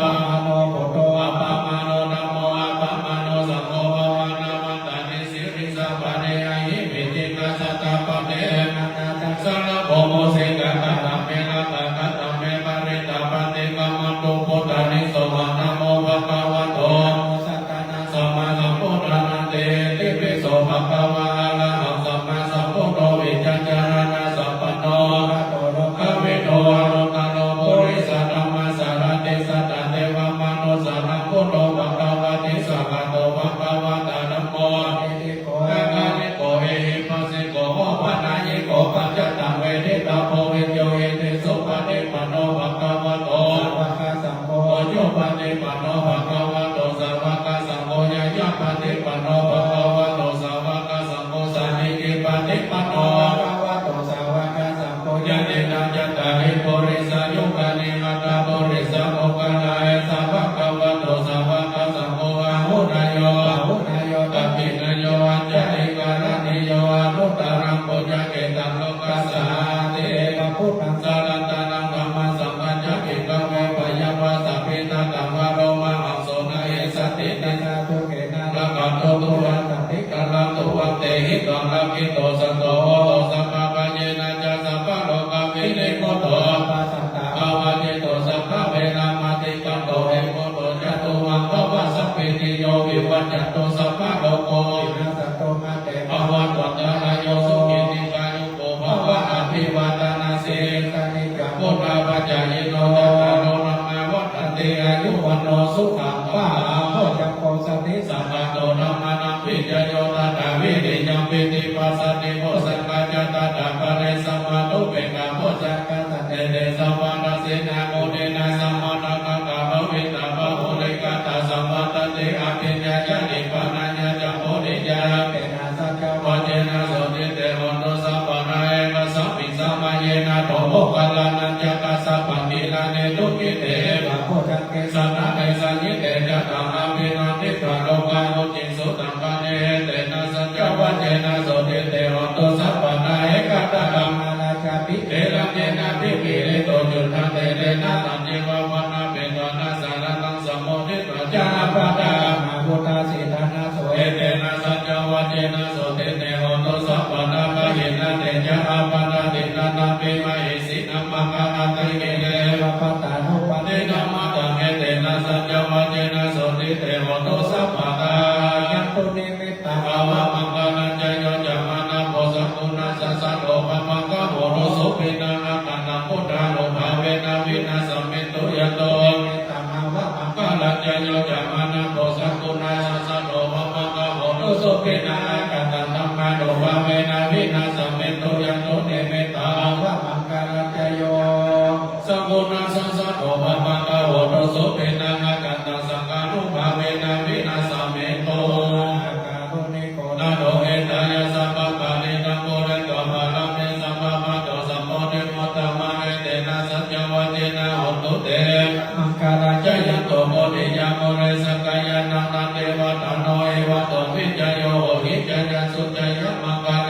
ปะมาโนโพโต
อะปะมาโนนะโมอะปะมาโนสัมโฆภะวะนะมันตานิสิริสัพพะเนยหิปิตินัสสะตะปะเนนะนะตัสสะนะโมโมเสกะตะตะเมนะตะกะตะเมปะริตาปะติกัมมันตุโพธานิโสวะนะโมภะคะวะโต
สัตตานา
สัมมาสัมพุทธัสสะเตติปิโสภะคะวะอะระหังสัมมาสัมพุทโธวิจารณะสัพพะโน
โตโล
ภะเวโตอนุตตโนปุริสธัมมาสารติสัตตะเทวมนุสสานังพุทโธภะคะวะติสัพพะโตภะคะวะตะธัมโม
เอติโก
กะกะนิโกเอหิปัสสิโกโหปะนายิโกปัจจตังเวทิตาโพวิญโยเอติสุปฏิปันโนภะคะวะโต
วะคาสัมโฆ
โอโยปฏิปันโนภะคะวะโตสาวกสังโฆยะยะปฏิปันโนภะคะวะโตสาวกสังโฆสันนิกิปฏิปันโน
ภะวะโตสาวกสังโฆ
ยะเนนะยัตตาหิปุริสายุกานิมัตตาปุริสาโมกขณาเอสาวกวะโตสาวกสังโฆอาหุนายโย
หุนายโย
ตัพพินายโยอัญจลิการณิโยอนุตตรังปุญญเกตังโลกัสสาติ
พระพุทธัง
สารันตานังธัมมัสสัมปัญญปิกเวปยัมวาสัพพิตาตังวะโรมะหังโสนะเอสติ
ติ
ติ
สาธุเกนะ
ละกันโตตุวันตัติกาลังตุวันเตหิตังลักขิโตสันโตโหสัพพะปะเยนะจะสัพพะโลกาวินิโมโต
ปาสัตตา
ภาวะเจโตสัพพะเวนามาติกันโตเอโมโตจะตุวังภวะสัพพิติโยวิวัจจโตสัพพะโลโก
นาสัตโตมาเต
ภวะตตระโยสุขิติกายุโกภวะอภิวาทนาสิ
สานิจัง
พุทธาปัจจายโนยัตตาโนนัมมาวัฏฏติอายุวันโนสุขัง
ว่า
ภา
โพจังโกสติ
สัพพะโตนัมมานัมปิจโยตัตตาวิริยังปิติปัสสติโมสังกัจจตัตตาปะเรสัมมานุเปกาโมจักกัตเตเตสัมมานาสินาโมเดนะสัมมานาคังกะภวิตาภะโหริกาตาสัมมาตติอภิญญาญาณิปานัญญาจัมโพธิญาณ
เกนะสัจจ
วะเจนะโสติเตโหนโตสัพพะนาเอวะสัมปิสัมมาเยนะโตโมกขลานัญจกัสสะปันติลาเนตุกิเต
โพจังเก
สันนะเอสัญญิเตจะตังอาภินันติตระโลกาโมจิสุตังปะเนเตนะสัจจวัจเจนะโสติเตโหนโตสัพพะนาเอกตตัง
มานาจาปิ
เตระเจนะภิกขิเรโตจุทันเตเรนะตันเจวะวันนะเปตวนะสารนังสัมโมทิตระจาปะตา
มาพุทธาสีทานาโส
เอเตนะสัจจวัจเจนะโสติเตโหนโตสัพพะนาภะหินะเตจะอาปะนาตินะนะเปมะหิสินะมะคะอะติเกเร
ปปัตตานุป
เต
นิ
นะมะตังเอเตนะสัจจวัจเจนะโสติเตโหนโตสัพพะตา
ยันตุนิมิตตา
ภาวะมังคลัญจโยจะมานะโพสังคุนะสัสสะโลภะมังคะโหโรสุปินะนะตันนะพุทธาโลภะเวนะวินาสเมตุยโต
ตามมาว่ามัง
กาลัญจโยจะมานะโพสังคุนะสัสสะโลภะมังคะโหโรสุปินะนะกัตตันธัมมาโลภะเวนะวินาสเมตุยโตเนเมตา
ว่ามังการัจโย
สังคุนะสัสสะโลภะมังคะโหโรสุปินะนะกัตตังสังฆานุภะเวนะวินาสเมตุ
อาการุณิโก
นาโดเอตายะสัพพะปะริตังโมเรโตภะระเมสัมภะมะโตสัมโพธิโมตตมะเอเตนะสัจจวัจเจนะโหตุเต
มังการัจ
จ
โย
ยันโตโมทิยาโมเรสกายานังนันเทวะตโนเอวะโตวิจโยหิจยันสุจยะมังคะเน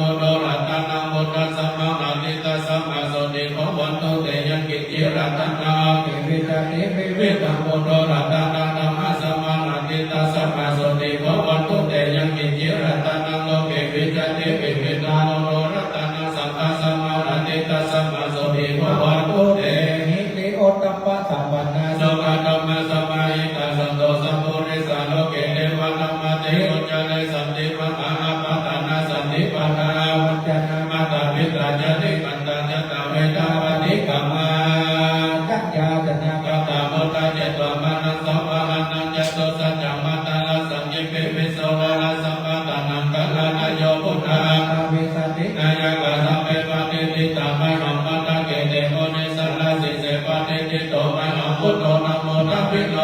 มุโดรัตนังบุตตัสสะมะนาติตัสสะมะโสติภวันตุเตยังกิจจิรัตนาปิวิจติปิวิตังมุโดรัตนังธัมมัสสะมะนาติตัสสะมะโสติภวันตุเตยังกิจจิรัตนังโลเกวิจติปิวิตังมุโดรัตนังสังฆัสสะมะนาติตัสสะมะโสติภวันตุเตหิริโอตตัปปะสัมปันนาโสกะธัมมะสมาหิตาสันโตสัมปุริสาโลเกเทวะนัมมะเทโกจาเลสันติปะหาปะตานาสันติปะทาวัจจนามาตาปิตราจติปันตาจตาเวตาปฏิกรรมาจัจญาจนะกตาโมตาเจตวามานัสสะวะหันัญจโตสัจจังมาตาลาสัญญิเปวิโสลาลาสัมปะตานังกะลานโยพุทธาวิสันตินายกะสัมเปปะติติตามังมัตตะเกเตโมเนสัลลาสิเสปะติติโตมังพุทโธนะโมตัพพิโล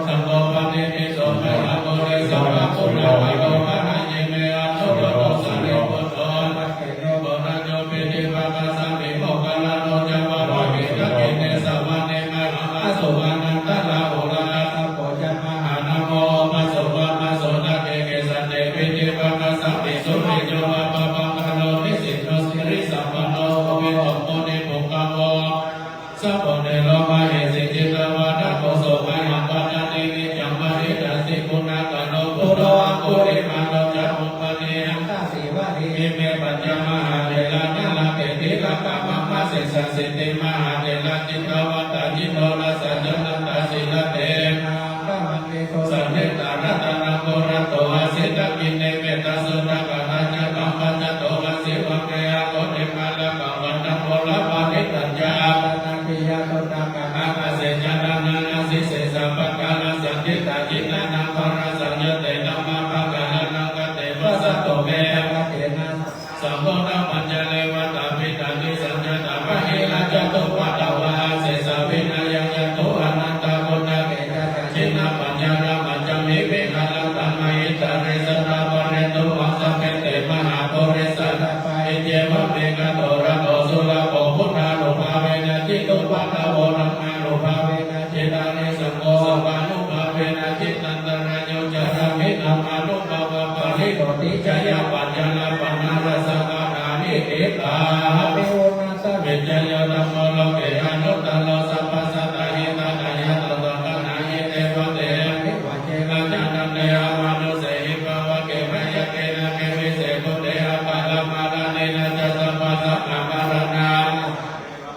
สัมโพปะติติโตมังโมเนสัมปะพุทธะภะคะวะนะเยเมอะโตโตสันติพุทโธนะเกโนโบราโยปิติภะคะสัมมิโมกะลาโนจะวะโรเกตะเกเนสัมมาเนมะอะสุวานันตะลาโหราสัพโพจัมมหานะโมมะโสวะมะโสนะเกเกสันเตปิติภะคะสัมมิสุริโยวะปะปะคะโลนิสิตโนสิริสัมปันโนเวโตโมนิโมกะโมสัพพเนโรมาเหสิจิตวะนะโกโสมะหังปัจจตินิจัมมะหิตัสสิกุณะกะโนปุโรอังคุริมาโนจัมมุปะเนหังตาสีวะทิมิเมปัจจมหาเดลานะลาเปติลากะมะมะเสสะสิติมหาเดลาจิตตวัตตาจิโนนะสัจจนันตาสิละเตนะกะมันเมโกสันเนตารัตนะโกรัตโตอาสิตะกินเนเมตตาสุนะกะนะจะกัมปัญจโตอาสิวะเกอะโกเนมาละกัมวันนะโมละปะนิตัญญานาปิยะโตตากะนะอาเสจานานาสิเสสะปะกานะสันติตาจินะนะปะระสัญญเตนะมะปะกะนะนังกะเตวะสัตโตเมอะเตนะสัมโพนะปัญจเลวะตาปิตานิสัญญตาปะหิระจตุปัตตวะเสสะวินัยยะโตอนันตโกนะเกตะจินะปัญญาระมัจจมิเวหะละตัมมหิตาเรสตาปะเรตุวังสัพเพเตมหาโพเรสะตะปะอิเจวะเมกะโตระโตสุระโภพุทธานุภาเวนะจิตุปัตตโวนัมมานุภาเวนะจิตานิสังโฆสัพพานุภาเวนะจิตันตระโยจาระมินัมมานุภาวะปะริโตติจยะปัญญาณปัญญารสะกะนานิเอตาภิโวนัสสะเวจยะธัมโมโลเกอนุตตโลสัพพสัตตะหิตานายัตโตตะนายิเตวะเตภิวะเจนะจันตันเนอะมานุเสหิภวะเกมยะเกนะเกวิเสโกเตอะปะละมาลาเนนะจัสสะปะสะอะมะระนา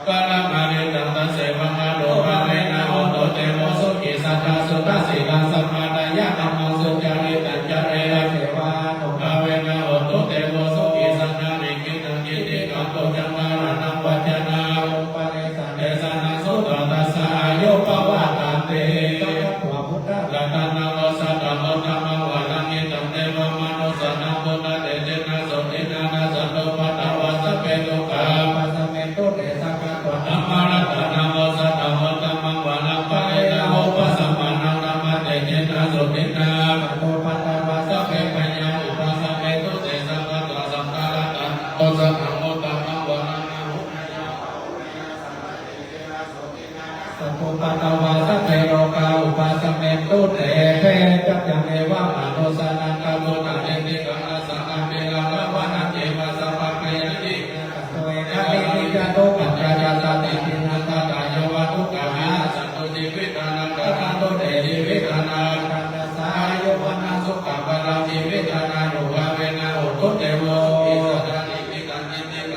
ปะละมานิตังตัสเสวะมะโลภะเวนะโหตุเตโมสุขิสัทธาสุตสิลังสัมมาดายะธัมมังสุจาริตัญจเรเสวะนุภาเวนะโหตุเตโมสุขิสัทธานิกิตังกิติกังโตจัมมาระนังปัจจนาอุปะเรสันเดสะนะสุตตัสสะอายุปวะตันเตสัพพะพุทธะรัตนังโอสัตตะโมธัมมังวะลังยิตังเตวะมโนสันนังพุทธะเตเจนะโสตินานะสันโตปัตตวะสัพเพโลกาปัสสะเมตุเตสักกะโตธัมมารัตนังโอสัตตะโมธัมมังวะลังปะเอนะโหปัสสะมานังธัมมะเตเจนะโสตินาปัตโตปัตตวะสัพเพปัญญาอุปัสสะเมตุเตสักกะโตสังฆารัตนะโอสัตตะโมธัมมังวะลังสัพพุปัตตวะสัพเพโลกาอุปัสสะเมตุเตเภจัจยังเอวะมโนสนังกะโมตะเนติกังอาสังฆเมลังละวะนะเจวะสัพพะเปยติโตเอกะติติจันโตปัญญายาตติตินันตตายะวะทุกขะหาสันตุจิวิตานังกะตันโตเตจิวิตานังคันตสายุวนะสุขะปะรังจิวิตานังอุภาเวนะโหตุเตโวอิสัตถิปิกังจิติโก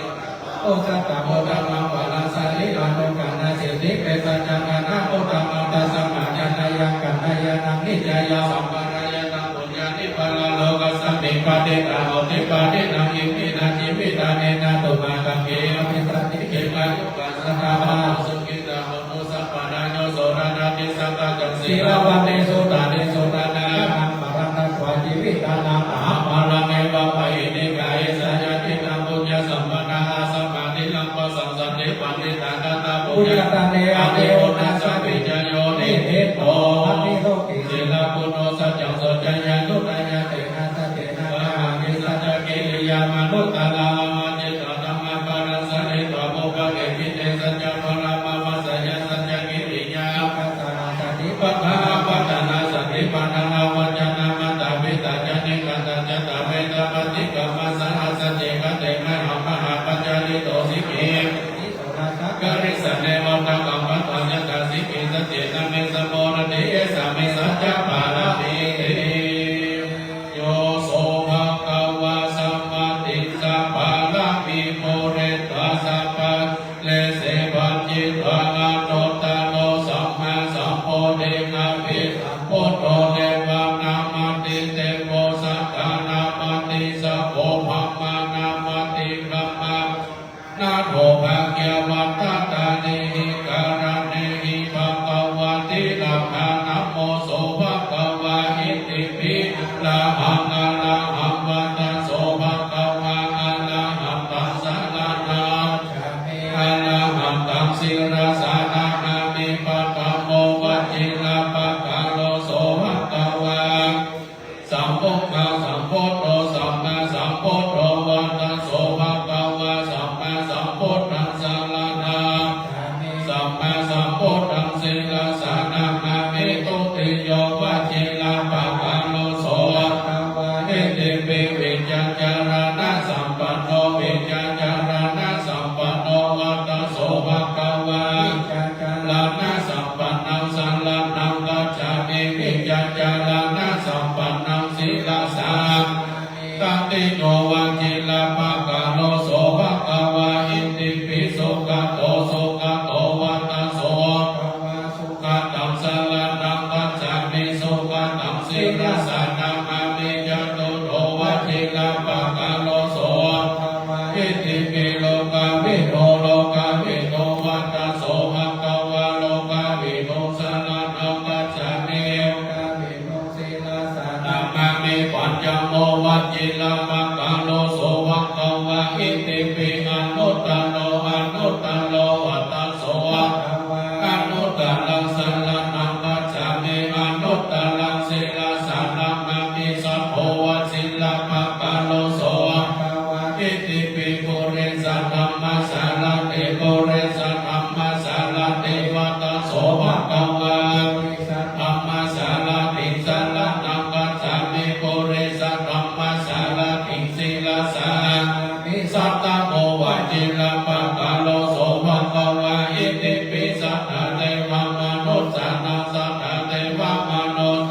โอสัตตะโมธัมมังวะลังสันติลังโตกัณนะสิทธิเปสัจจังนะโมธัมมังตัสสะมะจันทยังกัณนะยานังนิจยาสัมปะรายะนังปุญญานิพพาโลกัสสมิปะเตตาโหติปะเตนังอิมินาจิวิตาเนนะตุมากังเกอภิสัตติเกมายุปัสสะทามาสุขิตาโหตุสัพพะนาโยโสรานาติสังฆังสีลวันเตโสตาเนโสตานาหังปรันตะวะจิวิตานังอะหังมาลังเอวะปะหิเนกายสัจจิตังปุญญสัมปนาสัมมาทิลังปะสังสันติปันติตาตาปุญญตาเนอะเทโอนัสสะปิจโยนิเทโตอะนิโรกิสิลาปุโนสัจจังสัจญานุตายะเตนะสัจเจนะมหานิสัจกิริยามนุตตะลามาเจตตัมมะปะรัสสะเนตวะโมภะเกกิเตสัจจพะระมะมัสสยะสัจจกิริยาปัสสะนาสัตติปัฏฐาปัฏฐานาสัตติปัฏฐานาวัจจนะมัตตาปิตาจเนกัตตะจตเวตปฏิกัมมัสสะสัจเจกะเต นิโสราสะ
กริสันเนวตกัมปัตตัญญาสิกิสตินามิสโมรติเอสามิสัจจปาราติโยโสภะคะวะสัมมาติสัพพะละมิโมเรตัสสะปะเลเสบัจจิตวะนะโนตโนสัมมาสัมโพธินาภิสัมโพโตเดวะนามาติเตโมสัตตานามาติสัพโพภัมมานามาติกัมมานาโถภะเกวัตตาตานิหิการะเนหิภะคะวะติลักขานะโมโสภะคะวะอิติปิลาหังอะระหังวัตตโสภะคะวะอะระหังตัสสะละนาอะระหังตังสิราสานานามิปัตตโมวัจจิลาภะคะโลโสภะคะวะสัมพุทธะสัมพุทโธสัมมาสัมพุทโธวัตตโสภะคะวะสัมมาสัมพุทธัสสะละนาสัมมาสัมพุทธัสสิลาสานามามิตุติโยวัจจิลาภะคะโลโสภะคะวะเอติปิวิจจารณะสัมปันโนวิจจารณะสัมปันโนวัตตโสภะคะวะลานะสัมปันนังสัลลังนังกัจจามิวิจจารณะสัมปันนังศีลสาตัติโนวัจจิลาภะคะโลโสภะคะวะอิติปิสุขโตสุขโตวัตตโสสุขตังสัลลังนังกัจจามิสุขตังศีลสานามามิจตุโตวัจจิลาภะคะโลโสอิติปิโลกาวิโตโลกาวิโตวัตตโสภะคะวะโลกาวิโตสัลลังนังกัจจามินามามิปัญจโมวัจจิลาภะคะโลโสภะคะวะอิติปิอนุตตโนอนุตตโนวัตตโสอนุตตลังสัลลังนังกัจจามิอนุตตลังศีลสานามามิสัพโพวัจจิลาภะคะโลโสอิติปิปุเรสัตธัมมาสาลติปุเรสัตธัมมาสาลติวัตตโสภะคะวะธัมมาสาลติสัลลังนังกัจจามิปุเรสัตธัมมาสาลติศีลสามิสัตตโมวัจจิลาภะคะโลโสภะคะวะอิติปิสัทธาเทวมนุสสานังสัทธาเทวมนุส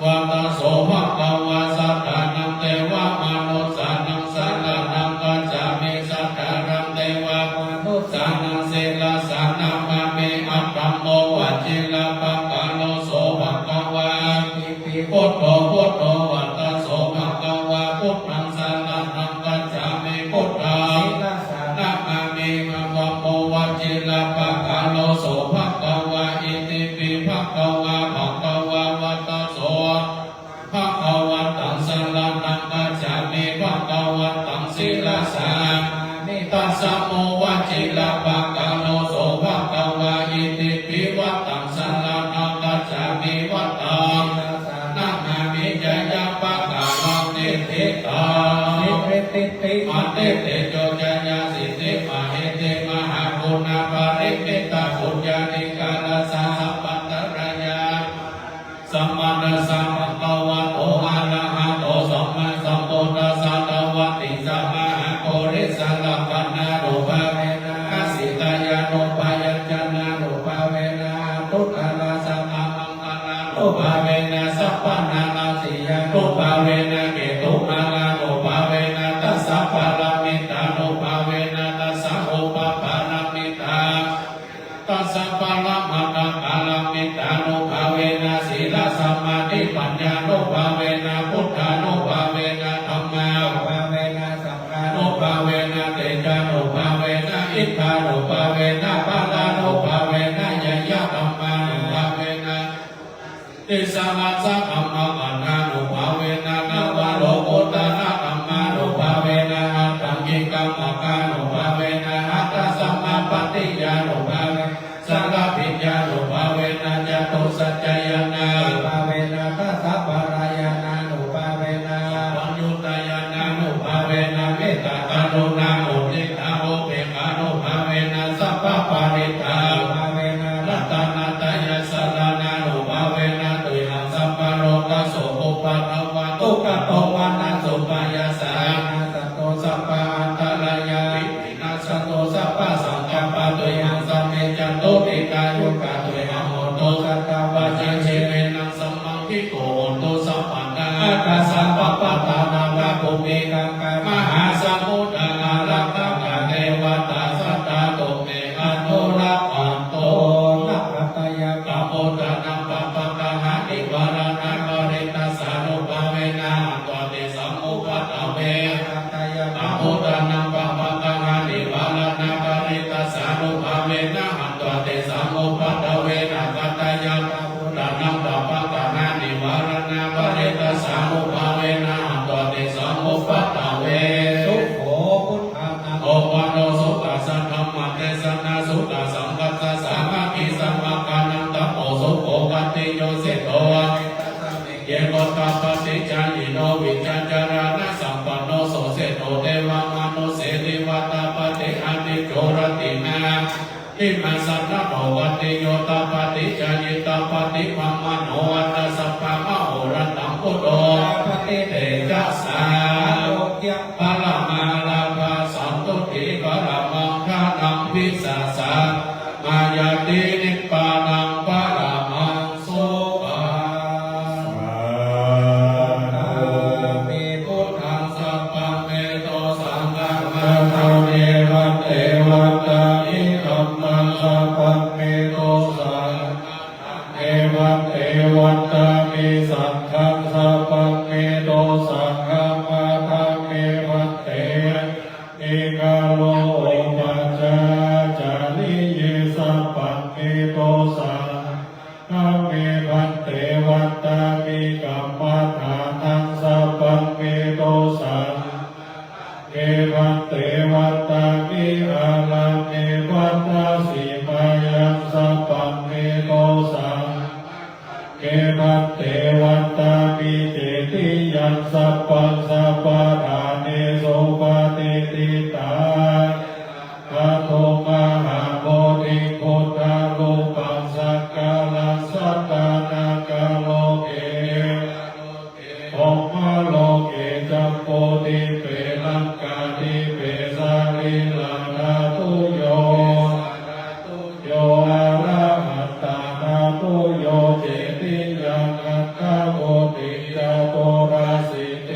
วัตตโสภะคะวะสัทธานังเทวมนุสสานังสัลลังนังกัจจามิสัทธารังเทวมนุสสานังศีลสานามามิอัตตโมวัจจิลาภะคะโลโสภะคะวะพุทโธพุทโธวัตตโสภะคะวะพุทธังสัลลังนังกัจจามิพุทธังนามามิอัตตโมวัจจิลาภะคะโลโสภะคะวะอิติปิภะคะวะภะคะวะวัตตโสภะคะวะตังสัลลังนังกัจจามิภะคะวะตังศีลสาตัสสะโมวัจจิลาภะคะโลโสภะคะวะอิติปิวัตตังสัลลังนังกัจจามิวัตตังนามามิจยะภะคะวังนิทิตามาเตเตโจจยาสิติมาเหติมหาปุณาภริมิตาปุญญานิกาลสาปัตตรายาสัมมาสัมภวะโตอะระหะโตสัมมาสัมพุทธัสสะตวัตติสัมมาโพธิสัลลังปันนาโรภะเวนะสิตายาโนปายัญจนาโรภะเวนะตุตตะลาสัมมามังคลาโรภะเวนะสัพพนานาสิยาโรภะเวนะเกตุมาลาโรภะเวนะตัสสะปะระมิตาโรภะเวนะตัสสะโอปะปะระมิตาตัสสะปะระมะตะปะระมิตาโรภะเวนะศีลสัมมาทิปัญญาโรภะเวนะพุทธาโรภะเวนะธัมมาโรภะเวนะสังฆาโรภะเวนะเตจาโรภะเวนะอิทธาโรภะเวนะปะลาโรภะเวนะยะยะธัมมาโรภะเวนะติสามัสสะธัมมาอันนาโรภะเวนะนาวะโลกุตตะธัมมาโรภะเวนะอัตตังกิกัมมะกาโรภะเวนะอัตตสัมมาปฏิญาโรภะเวนะสังฆปิญญาโรภะเวนะจตุสัจจยนาโรภะเวนะทัสสะปะรายานาโรภะเวนะปัญญุตายานาโรภะเวนะเมตตากรุณาโมทิตาโอเปกขาโรภะเวนะสัพพะปาริตาโรภะเวนะรัตนาตายาสารนาโรภะเวนะตุยหังสัพพะโรกะโสอุปะทวะตุกะโตวานะสุปายาสานาสัตโตสัพพะอันตรายาวินาสโตสัพพะ
ตานังปะปะกะหานิวาลนาปริตัสสานุภาเวนะหันตเตสังโอปัตตเวนะกัตตายาพุทธานังปะปะกะหานิวาลนาปริตัสสานุภาเวนะหันตเตสังโอปัตตเวสุโขพุทธานังโอปันโนสุตัสสะธัมมะเตสนาสุตัสสังกัสสะสามาคิสัมมาคานังตัปโปสุโขกัตติโยเสโตเยโกตาปฏิจายิโนวิจารจารานะสัมปันโนโสเสโตเทวามโนเสติวัตตาปฏิอาติโจรตินาอิมาสัตตะโตวัติโยตาปฏิจายิตาปฏิมัมมโนวัตตสัพพะมโหรัตตังพุทโธปฏิเตจัสสาโลกยะปะละมาลาภาสันตุติปะละมังคานังวิสาสามายาตินิพพานังปะละมังโสภามีพุทธังสัพพังเมโตสังฆังนาคาเมวันเตวันตานิธัมมังสัพพังเมโตสังเอวันเตวันตามิสังฆังสัพพังเมโตสังฆังมาทาเมวันเตเอกาโลปัจจาจาริเยสัพพังเมโตสังฆังเมวันเตวันตามิกัมมัฏฐานังสัพพังเมโตสังเอวันเตวันตามิอาลังเมวันตาสีมายังสัพพังเมโตสังเกวันเตวันตามิเจติยันสัพพังสัพพะทาเนโสปฏิติตาภะโทมหาโพธิพุทธารูปังสักกาลังสัตตานาคาโลเกโอมาโลเกจัมโพธิเปลังกาธิเปสาลิลังธาตุโยโยอาระหัตตานาตุโยเจติยังอัคคาโกติจาโตราสิเต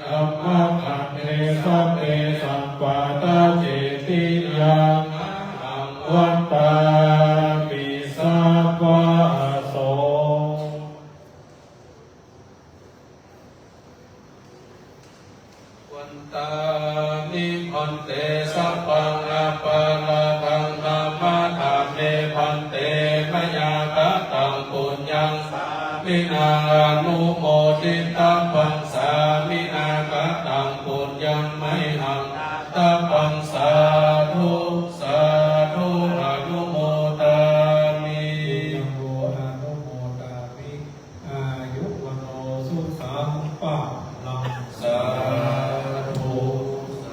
อัมมะขันเทสัพเพสัมปะตาเจติยังวันตาปิสัพพะโสวันตานิพันเตสัพพังอาปาลาทังนามาธาเมพันเตมยากะตังปุญญังมินาอนุโมทิตัพพังสามินากะตังปุญญังไมหังตัพพังสาธุสาธุอนุโมทามิโมอนุโมทามิอายุวันโนสุขังปะลังสาธุส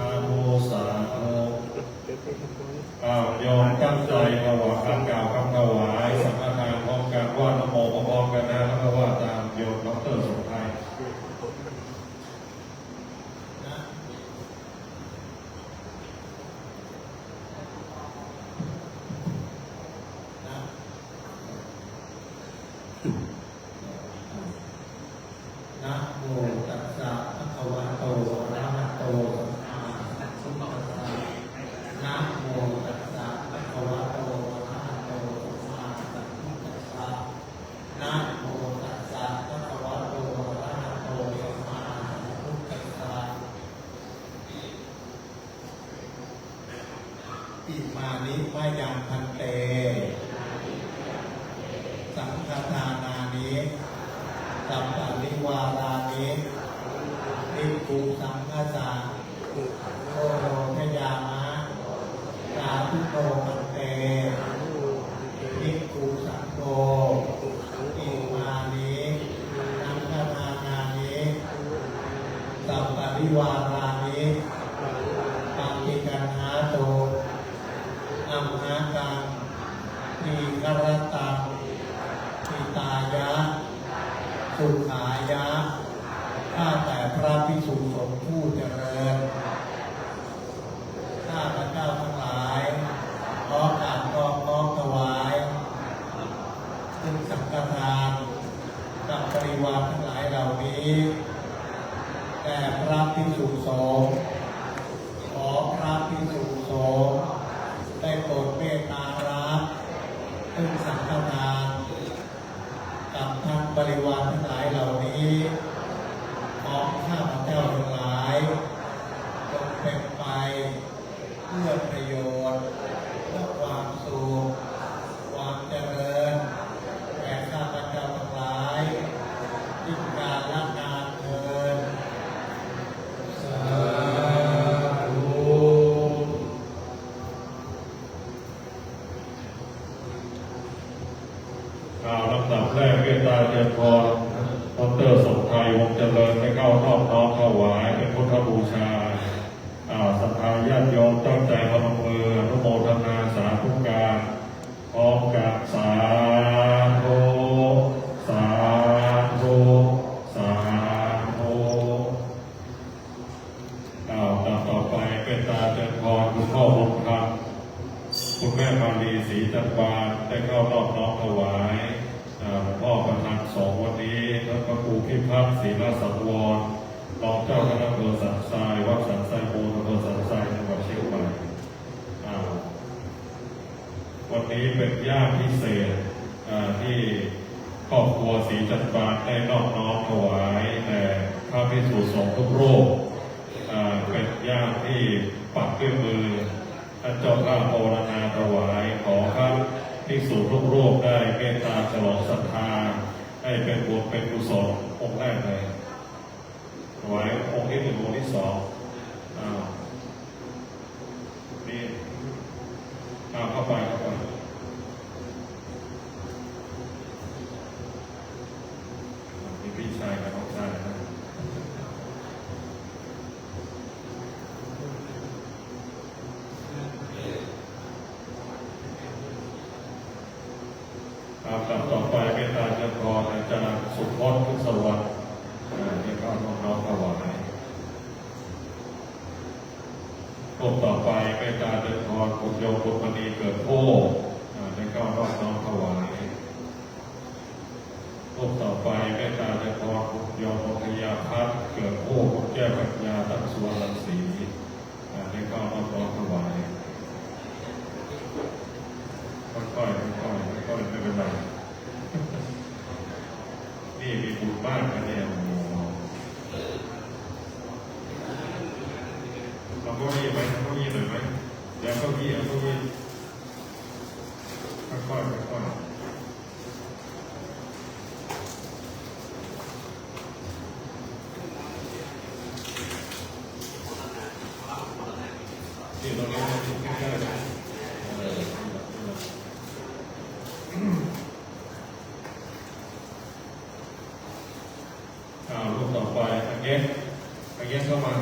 าธุสาธุโยมตั้งใจถวายคำกล่าวคำถวายสังฆทานพร้อมกันว่านะโมพร้อมกันนะแล้วก็ว่าตามโยมดร.สมไทยนะโมตัสสะภะคะวะโตอะระหะโตสัมมาสัมพุทธัสสะนะโมตัสสะภะคะวะโตอะระหะโตสัมมาสัมพุทธัสสะนะโมตัสสะภะคะวะโตอะระหะโตสัมมาสัมพุทธัสสะอิมานิวายังพันเตสังฆทานานิสัมปะริวารานิภิกขุสังฆาสาโอโรทยามะสาธุโตมันเตภิกขุสังโฆอิมานิสังฆทานานิสัมปะริวารานิปฏิกันหาโตอัมหากังทีฆรตังทิตายะสุขายะข้าแต่พระภิกษุสงฆ์ผู้เจริญข้าพระเจ้าทั้งหลายขอกราบน้อมถวายซึ่งสังฆทานกับบริวารทั้งหลายเหล่านี้แด่พระภิกษุสงฆ์ขอพระภิกษุสงฆ์ได้โปรดเมตตารับซึ่งสังฆทานกับทั้งบริวารทั้งหลายเหล่านี้ของข้าพเจ้าทั้งหลาย
พ่อบุญธรรมคุณแม่มาลีศรีจันบานได้เข้านอบน้อมถวายหลวงพ่อประธานสองวันนี้แล้วก็ครูพิพัฒน์ศรีราชสังวรรองเจ้าคณะอำเภอสันทรายวัดสันทรายมูลอำเภอสันทรายจังหวัดเชียงใหม่วันนี้เป็นย่ามพิเศษที่ครอบครัวศรีจันบานได้นอบน้อมถวายแด่พระภิกษุสงฆ์ทุกรูปเป็นย่ามที่ปักด้วยมือท่านเจ้าภาพภาวนาถวายขอพระภิกษุทุกรูปได้เมตตาฉลองศรัทธาให้เป็นบุญเป็นกุศลองค์แรกเลยถวายองค์ที่หนึ่งองค์ที่สองนี่เข้าไปมีพี่ชายกับน้องชายนะต่อไปเมตตาเจริญพรอาจารย์สุพจน์พุทธสวัสดิ์ที่เข้าน้องถวายรูปต่อไปเมตตาเจริญพรคุณโยมบุญมณีเกิดโพได้เข้าน้องถวายรูปต่อไปเมตตาเจริญพรคุณโยมพยาพัฒน์เกิดโพคุณแก้วปัญญาตั้งสุวรรณศรีได้เข้าน้องถวายค่อยๆไม่เป็นไรนี่มีบุญมากนะเนี่ยเราก็ยี่ไหมเราก็ยี่หน่อยไหมเดี๋ยวก็ยี่ค่อยที่ตรงนี้ใกล้ๆรูปต่อไปอันเงี้ยเข้ามา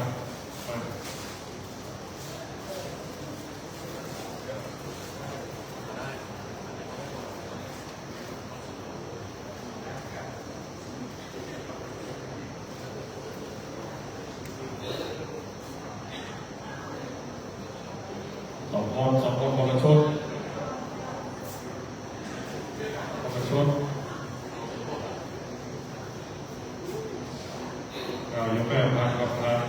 สองคนคนละชุดยกแม่พันกับพัน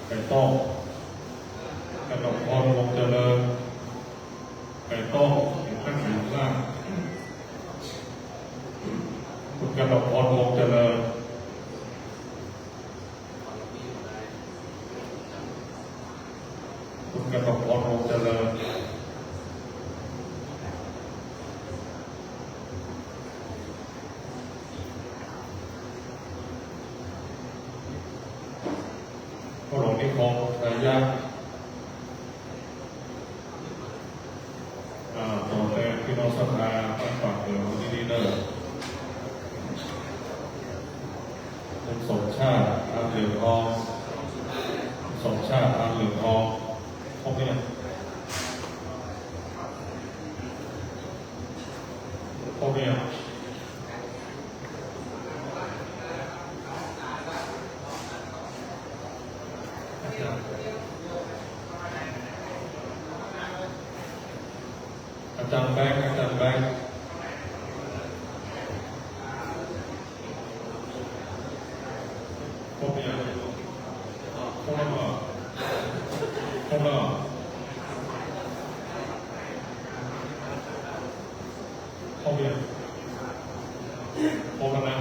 ไก่ต้มกระดกพรวงเจริญไก่ต้มตั้งอยู่ข้างคุณกระดกพรวงเจริญคุณกระดกพรวงเจริญพระหลวงนิคมชายะตัวแทนพี่น้องศรัทธาตั้งปากเดิมที่นี่เด้อคุณสมชาติทางเหลืองทองสมชาติทางเหลืองทองพบเนี่ยอาจารย์แบงค์พบเนี่ยพบแล้ว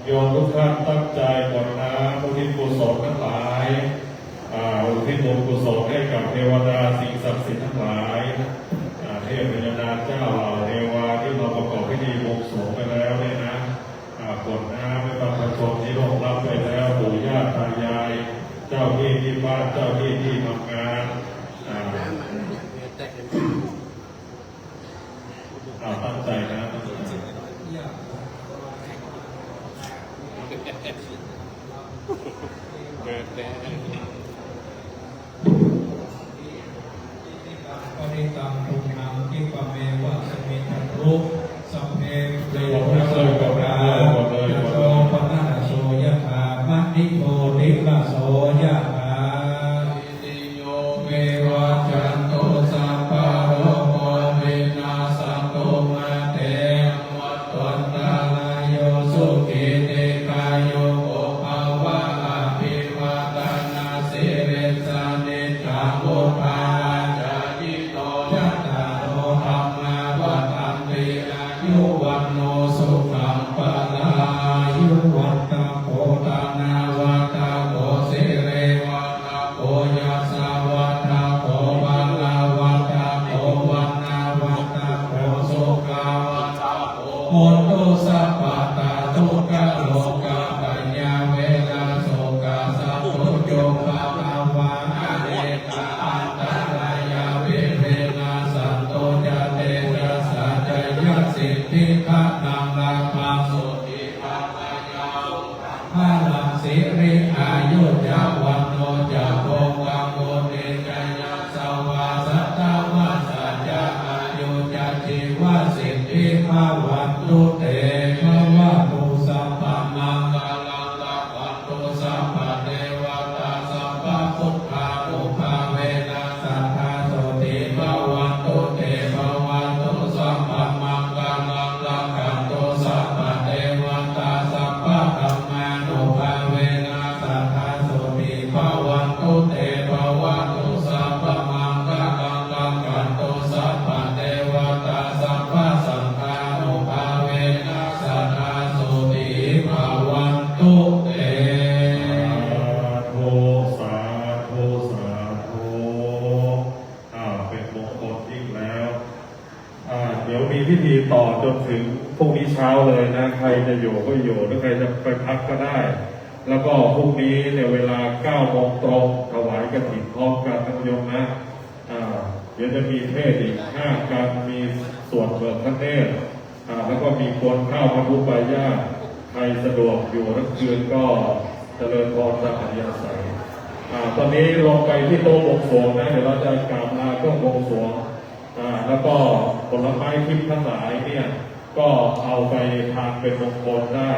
โยมทุกท่านตั้งใจกรวดน้ำอุทิศกุศลทั้งหลายอุทิศบุญกุศลให้กับเทวดาสิ่งศักดิ์สิทธิ์ทั้งหลายเทพพญานาคเจ้าเหล่าเทวาที่เราประกอบพิธีบวงสรวงไปแล้วเนี่ยนะกรวดน้ำให้บรรพชนที่ร่วงรับไปแล้วปู่ย่าตายายเจ้าที่บ้านเจ้าที่ทำงานตั้งใจนะ
ปริตังตุนังกิปะเมวะสมิทรุสัพเพเปโยโสกราโสปนาโสยะถามณิโพธิลโสยะถาโยเมวะจันโตสัพพะโรโควินาศตุมาเตวัตวันตาลายโยสุขิเตกายโยโกภาวะอภิวาทนาสิริสานิจังวุฒาจายิโตยัตตาโรธรรมาวัฏันติอายุวันโนสุขังปะลายุวัตตะโพธานาวัตตะโพสิเรวัตตะโพยัสสะวัตตะโพบาลาวัตตะโพวันนาวัตตะโพสุขาวัตตะโพโหตุสัพพะตาทุกขโลกะปัญญาเวลาโสกะสัพพุโยภะภาวะอะเนกะอันตรายาวิเวนะสันโตยะเตนะสัจจยสิทธิขะนังลาภังสุติภะมายาภาลังสิริอายุจาวันโนจะโภกังโกเนจยัสสวาสัตตวะสัจจะอายุจะชีวสิทธิภาวันตุเตภวะตุสัพพะมังคลังลัพพันตุสัพพะเทวตาสัพพะพุทธานุภาเวนะสัทธาโสติภวันตุเตภวันตุสัพพะมังคลังลัพพันตุสัพพะเทวตาสัพพะธัมมานุภาเวนะสัทธาโสติภวันตุเตภวันตุสัพพะมังคลังลัพพันตุสัพพะเทวตาสัพพะสังฆานุภาเวนะสัทธาโสติภวันตุเต
สาธุสาธุเป็นมงคลยิ่งแล้วเดี๋ยวมีพิธีต่อจนถึงพรุ่งนี้เช้าเลยนะใครจะอยู่ก็อยู่หรือใครจะไปพักก็ได้ แล้วก็พรุ่งนี้เนี่ยเวลา 9 โมงตรงถวายกฐินพร้อมกันทั้งโยมนะเดี๋ยวจะมีเทศอีก5 การมีสวดเบิกพระเนตรแล้วก็มีกวนข้าวพระพุทธบายาใครสะดวกอยู่ทั้งคืนก็เจริญพรตามอัธยาศัยตอนนี้ลงไปที่โต๊ะบวงสรวงนะเดี๋ยวเราจะกราบลาเครื่องบวงสรวงแล้วก็ผลไม้ทิพย์ทั้งหลายเนี่ยก็เอาไปทานเป็นมงคลได้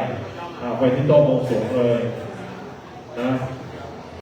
ไปที่โต๊ะบวงสรวงเลยนะ